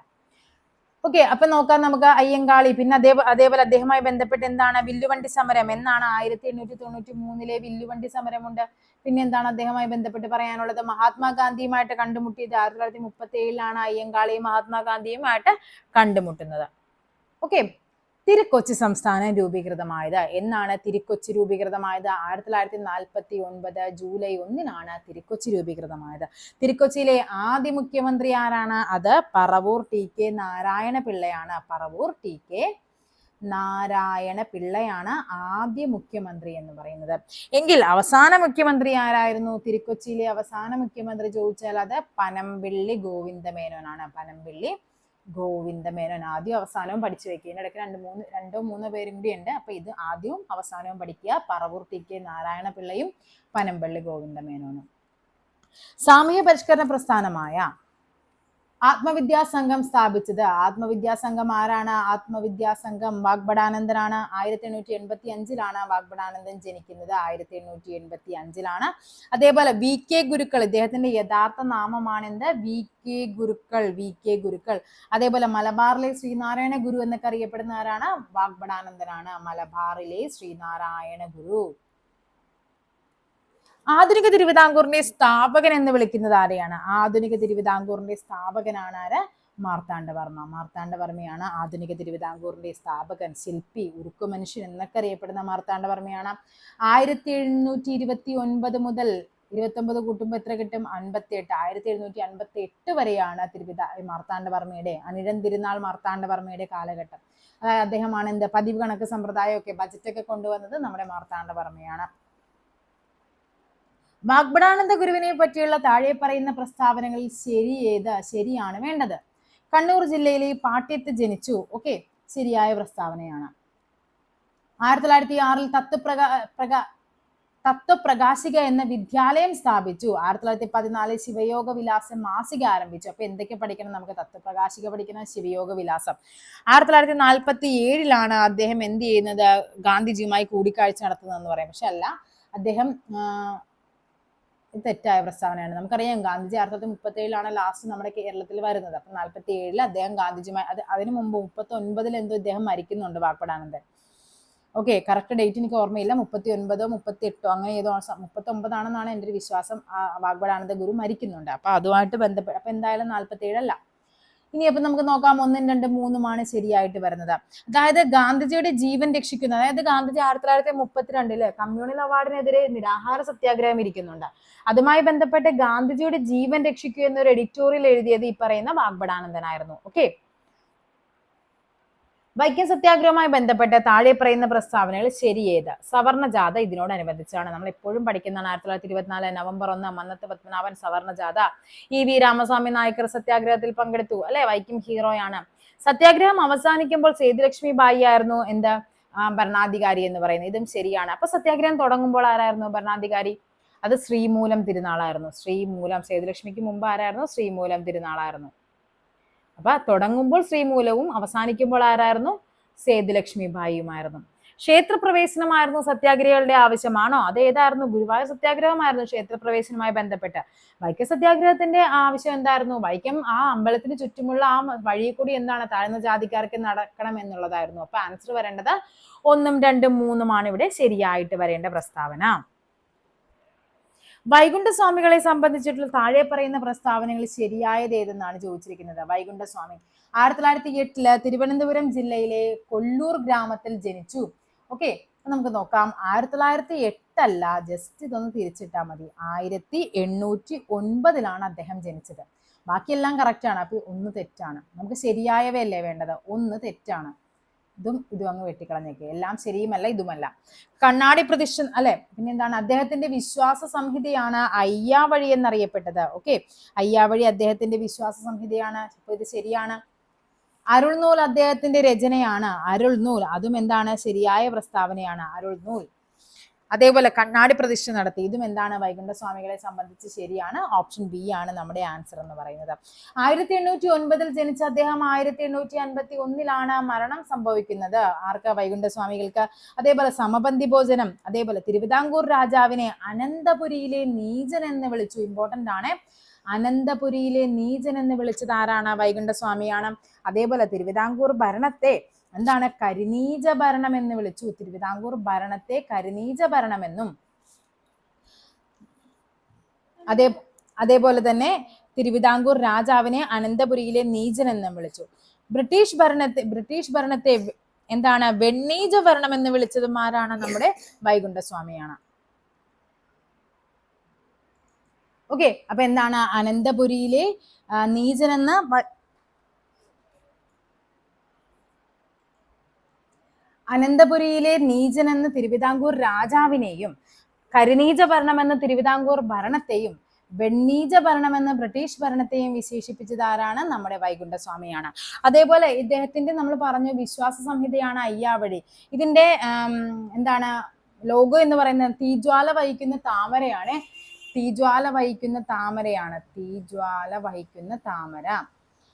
ഓക്കെ, അപ്പൊ നോക്കാം നമുക്ക് അയ്യങ്കാളി. പിന്നെ അതേപോലെ അദ്ദേഹവുമായി ബന്ധപ്പെട്ട് എന്താണ്? വില്ലുവണ്ടി സമരം എന്നാണ്? 1893 വില്ലുവണ്ടി സമരമുണ്ട്. പിന്നെ എന്താണ് അദ്ദേഹവുമായി ബന്ധപ്പെട്ട് പറയാനുള്ളത്? മഹാത്മാഗാന്ധിയുമായിട്ട് കണ്ടുമുട്ടിയത് 1937 അയ്യങ്കാളിയും മഹാത്മാഗാന്ധിയുമായിട്ട് കണ്ടുമുട്ടുന്നത്. ഓക്കെ, തിരുക്കൊച്ചി സംസ്ഥാനം രൂപീകൃതമായത് എന്നാണ്? തിരുക്കൊച്ചി രൂപീകൃതമായത് 1949 ജൂലൈ 1 തിരുക്കൊച്ചി രൂപീകൃതമായത്. തിരുക്കൊച്ചിയിലെ ആദ്യ മുഖ്യമന്ത്രി ആരാണ്? അത് പറവൂർ TK നാരായണ പിള്ളയാണ്. പറവൂർ TK നാരായണ പിള്ളയാണ് ആദ്യ മുഖ്യമന്ത്രി എന്ന് പറയുന്നത്. എങ്കിൽ അവസാന മുഖ്യമന്ത്രി ആരായിരുന്നു? തിരുക്കൊച്ചിയിലെ അവസാന മുഖ്യമന്ത്രി ചോദിച്ചാൽ അത് പനമ്പിള്ളി ഗോവിന്ദമേനോനാണ്. പനമ്പിള്ളി ഗോവിന്ദമേനോൻ. ആദ്യവും അവസാനവും പഠിച്ചു വെക്കുക. ഇതിനിടയ്ക്ക് 2-3 പേരും കൂടി ഉണ്ട്. അപ്പൊ ഇത് ആദ്യവും അവസാനവും പഠിക്കുക. പറവൂർ TK നാരായണ പിള്ളയും പനമ്പള്ളി ഗോവിന്ദമേനോനും. സാമൂഹ്യ പരിഷ്കരണ പ്രസ്ഥാനമായ ആത്മവിദ്യാസംഘം സ്ഥാപിച്ചത്. ആത്മവിദ്യാസംഘം ആരാണ്? ആത്മവിദ്യാസംഘം വാഗ്ഭടാനന്ദനാണ്. 1885 വാഗ്ഭടാനന്ദൻ ജനിക്കുന്നത്. 1885. അതേപോലെ VK ഗുരുക്കൾ. ഇദ്ദേഹത്തിന്റെ യഥാർത്ഥ നാമമാണെന്ത്? VK ഗുരുക്കൾ. അതേപോലെ മലബാറിലെ ശ്രീനാരായണ ഗുരു എന്നൊക്കെ അറിയപ്പെടുന്ന ആരാണ്? വാഗ്ഭടാനന്ദനാണ്. മലബാറിലെ ശ്രീനാരായണ ഗുരു. ആധുനിക തിരുവിതാംകൂറിന്റെ സ്ഥാപകൻ എന്ന് വിളിക്കുന്നത് ആരെയാണ്? ആധുനിക തിരുവിതാംകൂറിന്റെ സ്ഥാപകനാണ് ആര്? മാർത്താണ്ഡവർമ്മ. മാർത്താണ്ഡവർമ്മയാണ് ആധുനിക തിരുവിതാംകൂറിന്റെ സ്ഥാപകൻ. ശില്പി, ഉരുക്കു മനുഷ്യൻ എന്നൊക്കെ അറിയപ്പെടുന്ന മാർത്താണ്ഡവർമ്മയാണ്. 1729 മുതൽ 29 കൂട്ടുമ്പോൾ എത്ര കിട്ടും? 58. 1758 വരെയാണ് മാർത്താണ്ഡവർമ്മയുടെ, അനിഴം തിരുനാൾ മാർത്താണ്ഡവർമ്മയുടെ കാലഘട്ടം. അതായത് അദ്ദേഹമാണ് എന്ത് പതിവ് കണക്ക് സമ്പ്രദായമൊക്കെ ബജറ്റൊക്കെ കൊണ്ടുവന്നത് നമ്മുടെ മാർത്താണ്ഡവർമ്മയാണ്. വാഗ്ഭടാനന്ദ ഗുരുവിനെ പറ്റിയുള്ള താഴെ പറയുന്ന പ്രസ്താവനകളിൽ ശരിയാണ് വേണ്ടത്. കണ്ണൂർ ജില്ലയിലെ പാട്യത്ത് ജനിച്ചു. ഓക്കെ, ശരിയായ പ്രസ്താവനയാണ്. 1906 തത്വപ്രകാശിക എന്ന വിദ്യാലയം സ്ഥാപിച്ചു. 1914 ശിവയോഗ വിലാസം മാസിക ആരംഭിച്ചു. അപ്പൊ എന്തൊക്കെ പഠിക്കണം നമുക്ക്? തത്വപ്രകാശിക പഠിക്കണം, ശിവയോഗ വിലാസം. 1947 അദ്ദേഹം എന്ത് ചെയ്യുന്നത്? ഗാന്ധിജിയുമായി കൂടിക്കാഴ്ച നടത്തുന്നതെന്ന് പറയാം. പക്ഷെ അല്ല, അദ്ദേഹം തെറ്റായ പ്രസ്താവനയാണ്. നമുക്കറിയാം ഗാന്ധിജി 1937 ലാസ്റ്റ് നമ്മുടെ കേരളത്തിൽ വരുന്നത്. അപ്പൊ 1947 അദ്ദേഹം ഗാന്ധിജിയുമായി, അതിനു മുമ്പ് 1939 എന്തോ ഇദ്ദേഹം മരിക്കുന്നുണ്ട് വാഗ്ഭടാനന്ദൻ. ഓക്കെ, കറക്റ്റ് ഡേറ്റ് എനിക്ക് ഓർമ്മയില്ല, 39 38 അങ്ങനെ ഏതോ 39 എൻ്റെ ഒരു വിശ്വാസം. വാഗ്ബടാനന്ദ ഗുരു മരിക്കുന്നുണ്ട്. അപ്പൊ അതുമായിട്ട് ബന്ധപ്പെട്ട്, അപ്പൊ എന്തായാലും 47 അല്ല. ഇനി അപ്പൊ നമുക്ക് നോക്കാം, 1, 2, 3 ശരിയായിട്ട് വരുന്നത്. അതായത് ഗാന്ധിജിയുടെ ജീവൻ രക്ഷിക്കുന്ന, അതായത് ഗാന്ധിജി 1932 കമ്മ്യൂണൽ അവാർഡിനെതിരെ നിരാഹാര സത്യാഗ്രഹം ഇരിക്കുന്നുണ്ട്. അതുമായി ബന്ധപ്പെട്ട് ഗാന്ധിജിയുടെ ജീവൻ രക്ഷിക്കുക എന്നൊരു എഡിറ്റോറിയൽ എഴുതിയത് ഈ പറയുന്ന വാഗ്ബടാനന്ദനായിരുന്നു. ഓക്കെ, വൈക്കം സത്യാഗ്രഹവുമായി ബന്ധപ്പെട്ട് താഴെ പറയുന്ന പ്രസ്താവനകൾ ശരിയേത്? സവർണ ജാഥ ഇതിനോടനുബന്ധിച്ചാണ്. നമ്മൾ എപ്പോഴും പഠിക്കുന്നതാണ്. 1924 നവംബർ 1 മന്നത്ത് പത്മനാഭൻ സവർണ ജാഥ. EV രാമസ്വാമി നായ്ക്കർ സത്യാഗ്രഹത്തിൽ പങ്കെടുത്തു അല്ലെ, വൈക്കം ഹീറോയാണ്. സത്യാഗ്രഹം അവസാനിക്കുമ്പോൾ സേതുലക്ഷ്മി ബായി ആയിരുന്നു ഭരണാധികാരി എന്ന് പറയുന്നത്. ഇതും ശരിയാണ്. അപ്പൊ സത്യാഗ്രഹം തുടങ്ങുമ്പോൾ ആരായിരുന്നു ഭരണാധികാരി? അത് ശ്രീമൂലം തിരുനാളായിരുന്നു. ശ്രീമൂലം, സേതുലക്ഷ്മിക്ക് മുമ്പ് ആരായിരുന്നു? ശ്രീമൂലം തിരുനാളായിരുന്നു. അപ്പൊ തുടങ്ങുമ്പോൾ ശ്രീമൂലവും അവസാനിക്കുമ്പോൾ ആരായിരുന്നു? സേതുലക്ഷ്മി ബായിയുമായിരുന്നു. ക്ഷേത്രപ്രവേശനമായിരുന്നു സത്യാഗ്രഹികളുടെ ആവശ്യമാണോ? അത് ഏതായിരുന്നു? ഗുരുവായൂർ സത്യാഗ്രഹമായിരുന്നു ക്ഷേത്രപ്രവേശനവുമായി ബന്ധപ്പെട്ട്. വൈക്കം സത്യാഗ്രഹത്തിന്റെ ആവശ്യം എന്തായിരുന്നു? വൈക്കം ആ അമ്പലത്തിന് ചുറ്റുമുള്ള ആ വഴി കൂടി എന്താണ്, താഴ്ന്ന ജാതിക്കാർക്ക് നടക്കണം എന്നുള്ളതായിരുന്നു. അപ്പൊ ആൻസർ വരേണ്ടത് 1, 2, 3 ഇവിടെ ശരിയായിട്ട് വരേണ്ട പ്രസ്താവന. വൈകുണ്ഠസ്വാമികളെ സംബന്ധിച്ചിട്ടുള്ള താഴെ പറയുന്ന പ്രസ്താവനകൾ ശരിയായത് ഏതെന്നാണ് ചോദിച്ചിരിക്കുന്നത്. വൈകുണ്ഠസ്വാമി 1908 തിരുവനന്തപുരം ജില്ലയിലെ കൊല്ലൂർ ഗ്രാമത്തിൽ ജനിച്ചു. ഓക്കെ, നമുക്ക് നോക്കാം. 1908 അല്ല, ജസ്റ്റ് ഇതൊന്ന് തിരിച്ചിട്ടാൽ മതി. 1809 അദ്ദേഹം ജനിച്ചത്. ബാക്കിയെല്ലാം കറക്റ്റ് ആണ്. അപ്പൊ 1 തെറ്റാണ്. നമുക്ക് ശരിയായവയല്ലേ വേണ്ടത്? 1 തെറ്റാണ്. ഇതും അങ്ങ് വെട്ടിക്കളഞ്ഞേക്ക്. എല്ലാം ശരിയുമല്ല, ഇതുമല്ല. കണ്ണാടി പ്രതിഷ്ഠ അല്ലെ, പിന്നെ എന്താണ്? അദ്ദേഹത്തിന്റെ വിശ്വാസ സംഹിതയാണ് അയ്യാവഴി എന്നറിയപ്പെട്ടത്. ഓക്കെ, അയ്യാവഴി അദ്ദേഹത്തിന്റെ വിശ്വാസ സംഹിതയാണ്. അപ്പൊ ഇത് ശരിയാണ്. അരുൾനൂൽ അദ്ദേഹത്തിന്റെ രചനയാണ്. അരുൾനൂൽ, അതും എന്താണ്? ശരിയായ പ്രസ്താവനയാണ്, അരുൾനൂൽ. അതേപോലെ കണ്ണാടി പ്രതിഷ്ഠ നടത്തി, ഇതും എന്താണ്? വൈകുണ്ഠസ്വാമികളെ സംബന്ധിച്ച് ശരിയാണ്. ഓപ്ഷൻ ബി ആണ് നമ്മുടെ ആൻസർ എന്ന് പറയുന്നത്. 1809 ജനിച്ച അദ്ദേഹം 1851 മരണം സംഭവിക്കുന്നത്. ആർക്ക്? വൈകുണ്ഠസ്വാമികൾക്ക്. അതേപോലെ സമപന്തി ഭോജനം, അതേപോലെ തിരുവിതാംകൂർ രാജാവിനെ അനന്തപുരിയിലെ നീചൻ എന്ന് വിളിച്ചു. ഇമ്പോർട്ടന്റ് ആണ്. അനന്തപുരിയിലെ നീചൻ എന്ന് വിളിച്ചത് ആരാണ്? വൈകുണ്ഠസ്വാമിയാണ്. അതേപോലെ തിരുവിതാംകൂർ ഭരണത്തെ എന്താണ്? കരിനീച ഭരണം എന്ന് വിളിച്ചു. തിരുവിതാംകൂർ ഭരണത്തെ കരിനീച ഭരണമെന്നും, അതേപോലെ തന്നെ തിരുവിതാംകൂർ രാജാവിനെ അനന്തപുരിയിലെ നീചൻ എന്നും വിളിച്ചു. ബ്രിട്ടീഷ് ഭരണത്തെ എന്താണ്? വെണ്ണീച ഭരണം എന്ന് വിളിച്ചതും ആരാണ്? നമ്മുടെ വൈകുണ്ഠസ്വാമിയാണ്. ഓക്കെ, അപ്പൊ എന്താണ്? അനന്തപുരിയിലെ നീചൻ എന്ന് അനന്തപുരിയിലെ നീചൻ എന്ന് തിരുവിതാംകൂർ രാജാവിനെയും കരിനീച ഭരണം എന്ന തിരുവിതാംകൂർ ഭരണത്തെയും വെണ്ണീച ഭരണം എന്ന ബ്രിട്ടീഷ് ഭരണത്തെയും വിശേഷിപ്പിച്ചത് ആരാണ്? നമ്മുടെ വൈകുണ്ഠസ്വാമിയാണ്. അതേപോലെ ഇദ്ദേഹത്തിന്റെ നമ്മൾ പറഞ്ഞു വിശ്വാസ സംഹിതയാണ് അയ്യാവഴി. ഇതിന്റെ എന്താണ് ലോഗോ എന്ന് പറയുന്നത് തീജ്വാല വഹിക്കുന്ന താമരയാണ്. തീജ്വാല വഹിക്കുന്ന താമര.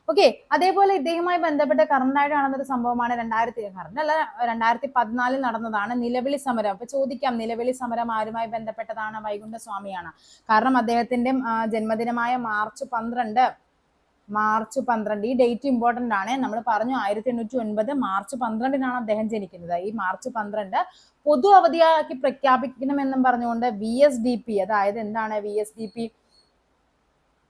ഓക്കെ, അതേപോലെ ഇദ്ദേഹവുമായി ബന്ധപ്പെട്ട കറണ്ടായിട്ട് നടന്നൊരു സംഭവമാണ് 2014 നടന്നതാണ് നിലവിളി സമരം. അപ്പൊ ചോദിക്കാം, നിലവിളി സമരം ആരുമായി ബന്ധപ്പെട്ടതാണ്? വൈകുണ്ഠസ്വാമിയാണ്. കാരണം അദ്ദേഹത്തിന്റെ ജന്മദിനമായ മാർച്ച് 12 ഈ ഡേറ്റ് ഇമ്പോർട്ടന്റ് ആണ്. നമ്മൾ പറഞ്ഞു 1809 മാർച്ച് 12 അദ്ദേഹം ജനിക്കുന്നത്. ഈ മാർച്ച് 12 പൊതു അവധിയാക്കി പ്രഖ്യാപിക്കണമെന്നും പറഞ്ഞുകൊണ്ട് VSDP, അതായത് എന്താണ് VSDP?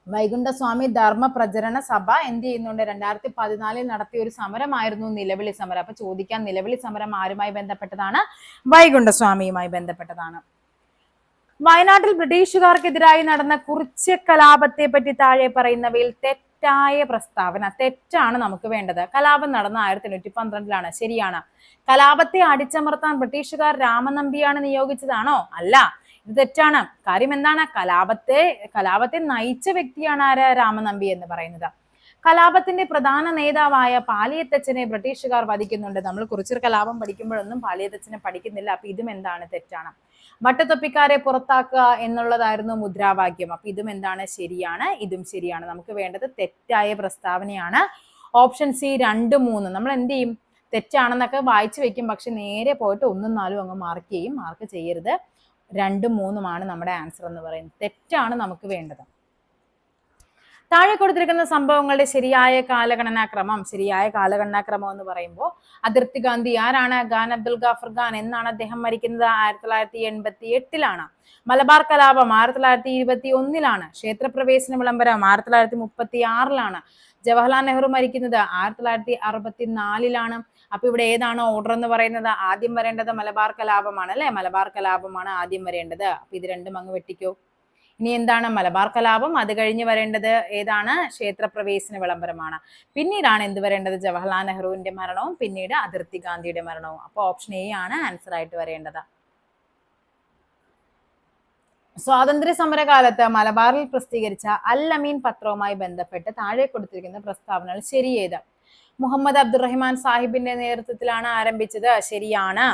വൈകുണ്ഠസ്വാമി ധർമ്മ പ്രചരണ സഭ എന്ത് ചെയ്യുന്നുണ്ട്? 2014 നടത്തിയ ഒരു സമരമായിരുന്നു നിലവിളി സമരം. അപ്പൊ ചോദിക്കാൻ, നിലവിളി സമരം ആരുമായി ബന്ധപ്പെട്ടതാണ്? വൈകുണ്ഠസ്വാമിയുമായി ബന്ധപ്പെട്ടതാണ്. വയനാട്ടിൽ ബ്രിട്ടീഷുകാർക്കെതിരായി നടന്ന കുറിച്യ കലാപത്തെ പറ്റി താഴെ പറയുന്നവയിൽ തെറ്റായ പ്രസ്താവന. തെറ്റാണ് നമുക്ക് വേണ്ടത്. കലാപം നടന്ന 1812 ശരിയാണ്. കലാപത്തെ അടിച്ചമർത്താൻ ബ്രിട്ടീഷുകാർ രാമനമ്പിയാണ് നിയോഗിച്ചതാണോ? അല്ല, ഇത് തെറ്റാണ്. കാര്യം എന്താണ്? കലാപത്തെ നയിച്ച വ്യക്തിയാണ് ആര്? രാമനമ്പി എന്ന് പറയുന്നത്. കലാപത്തിന്റെ പ്രധാന നേതാവായ പാലിയത്തച്ഛനെ ബ്രിട്ടീഷുകാർ വധിക്കുന്നുണ്ട്. നമ്മൾ കുറിച്യർ കലാപം പഠിക്കുമ്പോഴൊന്നും പാലിയത്തച്ഛനെ പഠിക്കുന്നില്ല. അപ്പൊ ഇതും എന്താണ്? തെറ്റാണ്. വട്ടത്തൊപ്പിക്കാരെ പുറത്താക്കുക എന്നുള്ളതായിരുന്നു മുദ്രാവാക്യം. അപ്പൊ ഇതും എന്താണ്? ശരിയാണ്. ഇതും ശരിയാണ്. നമുക്ക് വേണ്ടത് തെറ്റായ പ്രസ്താവനയാണ്. Option C 2, 3. നമ്മൾ എന്ത് ചെയ്യും? തെറ്റാണെന്നൊക്കെ വായിച്ചു വെക്കും, പക്ഷെ നേരെ പോയിട്ട് 1, 4 അങ്ങ് മാർക്ക് ചെയ്യും. മാർക്ക് ചെയ്യരുത്. 2, 3 നമ്മുടെ ആൻസർ എന്ന് പറയുന്നത്. തെറ്റാണ് നമുക്ക് വേണ്ടത്. താഴെ കൊടുത്തിരിക്കുന്ന സംഭവങ്ങളുടെ ശരിയായ കാലഗണനാക്രമം എന്ന് പറയുമ്പോൾ അതിർത്തി ഗാന്ധി ആരാണ്? ഖാൻ അബ്ദുൽ ഗാഫർ ഖാൻ. എന്നാണ് അദ്ദേഹം മരിക്കുന്നത്? 1988 മലബാർ കലാപം 1921 ക്ഷേത്രപ്രവേശന വിളംബരം 1936 ജവഹർലാൽ നെഹ്റു മരിക്കുന്നത് 1964 അപ്പൊ ഇവിടെ ഏതാണ് ഓർഡർ എന്ന് പറയുന്നത്? ആദ്യം വരേണ്ടത് മലബാർ കലാപമാണ് അല്ലെ? മലബാർ കലാപമാണ് ആദ്യം വരേണ്ടത്. അപ്പൊ ഇത് രണ്ടും അങ്ങ് വെട്ടിക്കോ. ഇനി എന്താണ്? മലബാർ കലാപം. അത് കഴിഞ്ഞ് വരേണ്ടത് ഏതാണ്? ക്ഷേത്രപ്രവേശന വിളംബരമാണ്. പിന്നീടാണ് എന്ത് വരേണ്ടത്? ജവഹർലാൽ നെഹ്റുവിന്റെ മരണവും പിന്നീട് അതിർത്തി ഗാന്ധിയുടെ മരണവും. അപ്പൊ ഓപ്ഷൻ എ ആണ് ആൻസർ ആയിട്ട് വരേണ്ടത്. സ്വാതന്ത്ര്യ സമരകാലത്ത് മലബാറിൽ പ്രസിദ്ധീകരിച്ച അൽ അമീൻ പത്രവുമായി ബന്ധപ്പെട്ട് താഴെ കൊടുത്തിരിക്കുന്ന പ്രസ്താവനകൾ ശരിയേത്? മുഹമ്മദ് അബ്ദുറഹിമാൻ സാഹിബിന്റെ നേതൃത്വത്തിലാണ് ആരംഭിച്ചത്. ശരിയാണ്.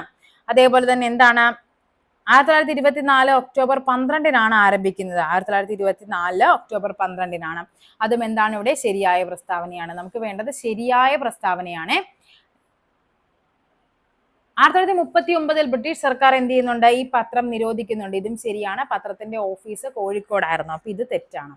അതേപോലെ തന്നെ എന്താണ്? 1924 ഒക്ടോബർ 12 ആരംഭിക്കുന്നത്. 1924 ഒക്ടോബർ 12 അതും എന്താണ് ഇവിടെ? ശരിയായ പ്രസ്താവനയാണ്. നമുക്ക് വേണ്ടത് ശരിയായ പ്രസ്താവനയാണ്. 1939 ബ്രിട്ടീഷ് സർക്കാർ എന്ത് ചെയ്യുന്നുണ്ട്? ഈ പത്രം നിരോധിക്കുന്നുണ്ട്. ഇതും ശരിയാണ്. പത്രത്തിന്റെ ഓഫീസ് കോഴിക്കോടായിരുന്നു. അപ്പൊ ഇത് തെറ്റാണ്.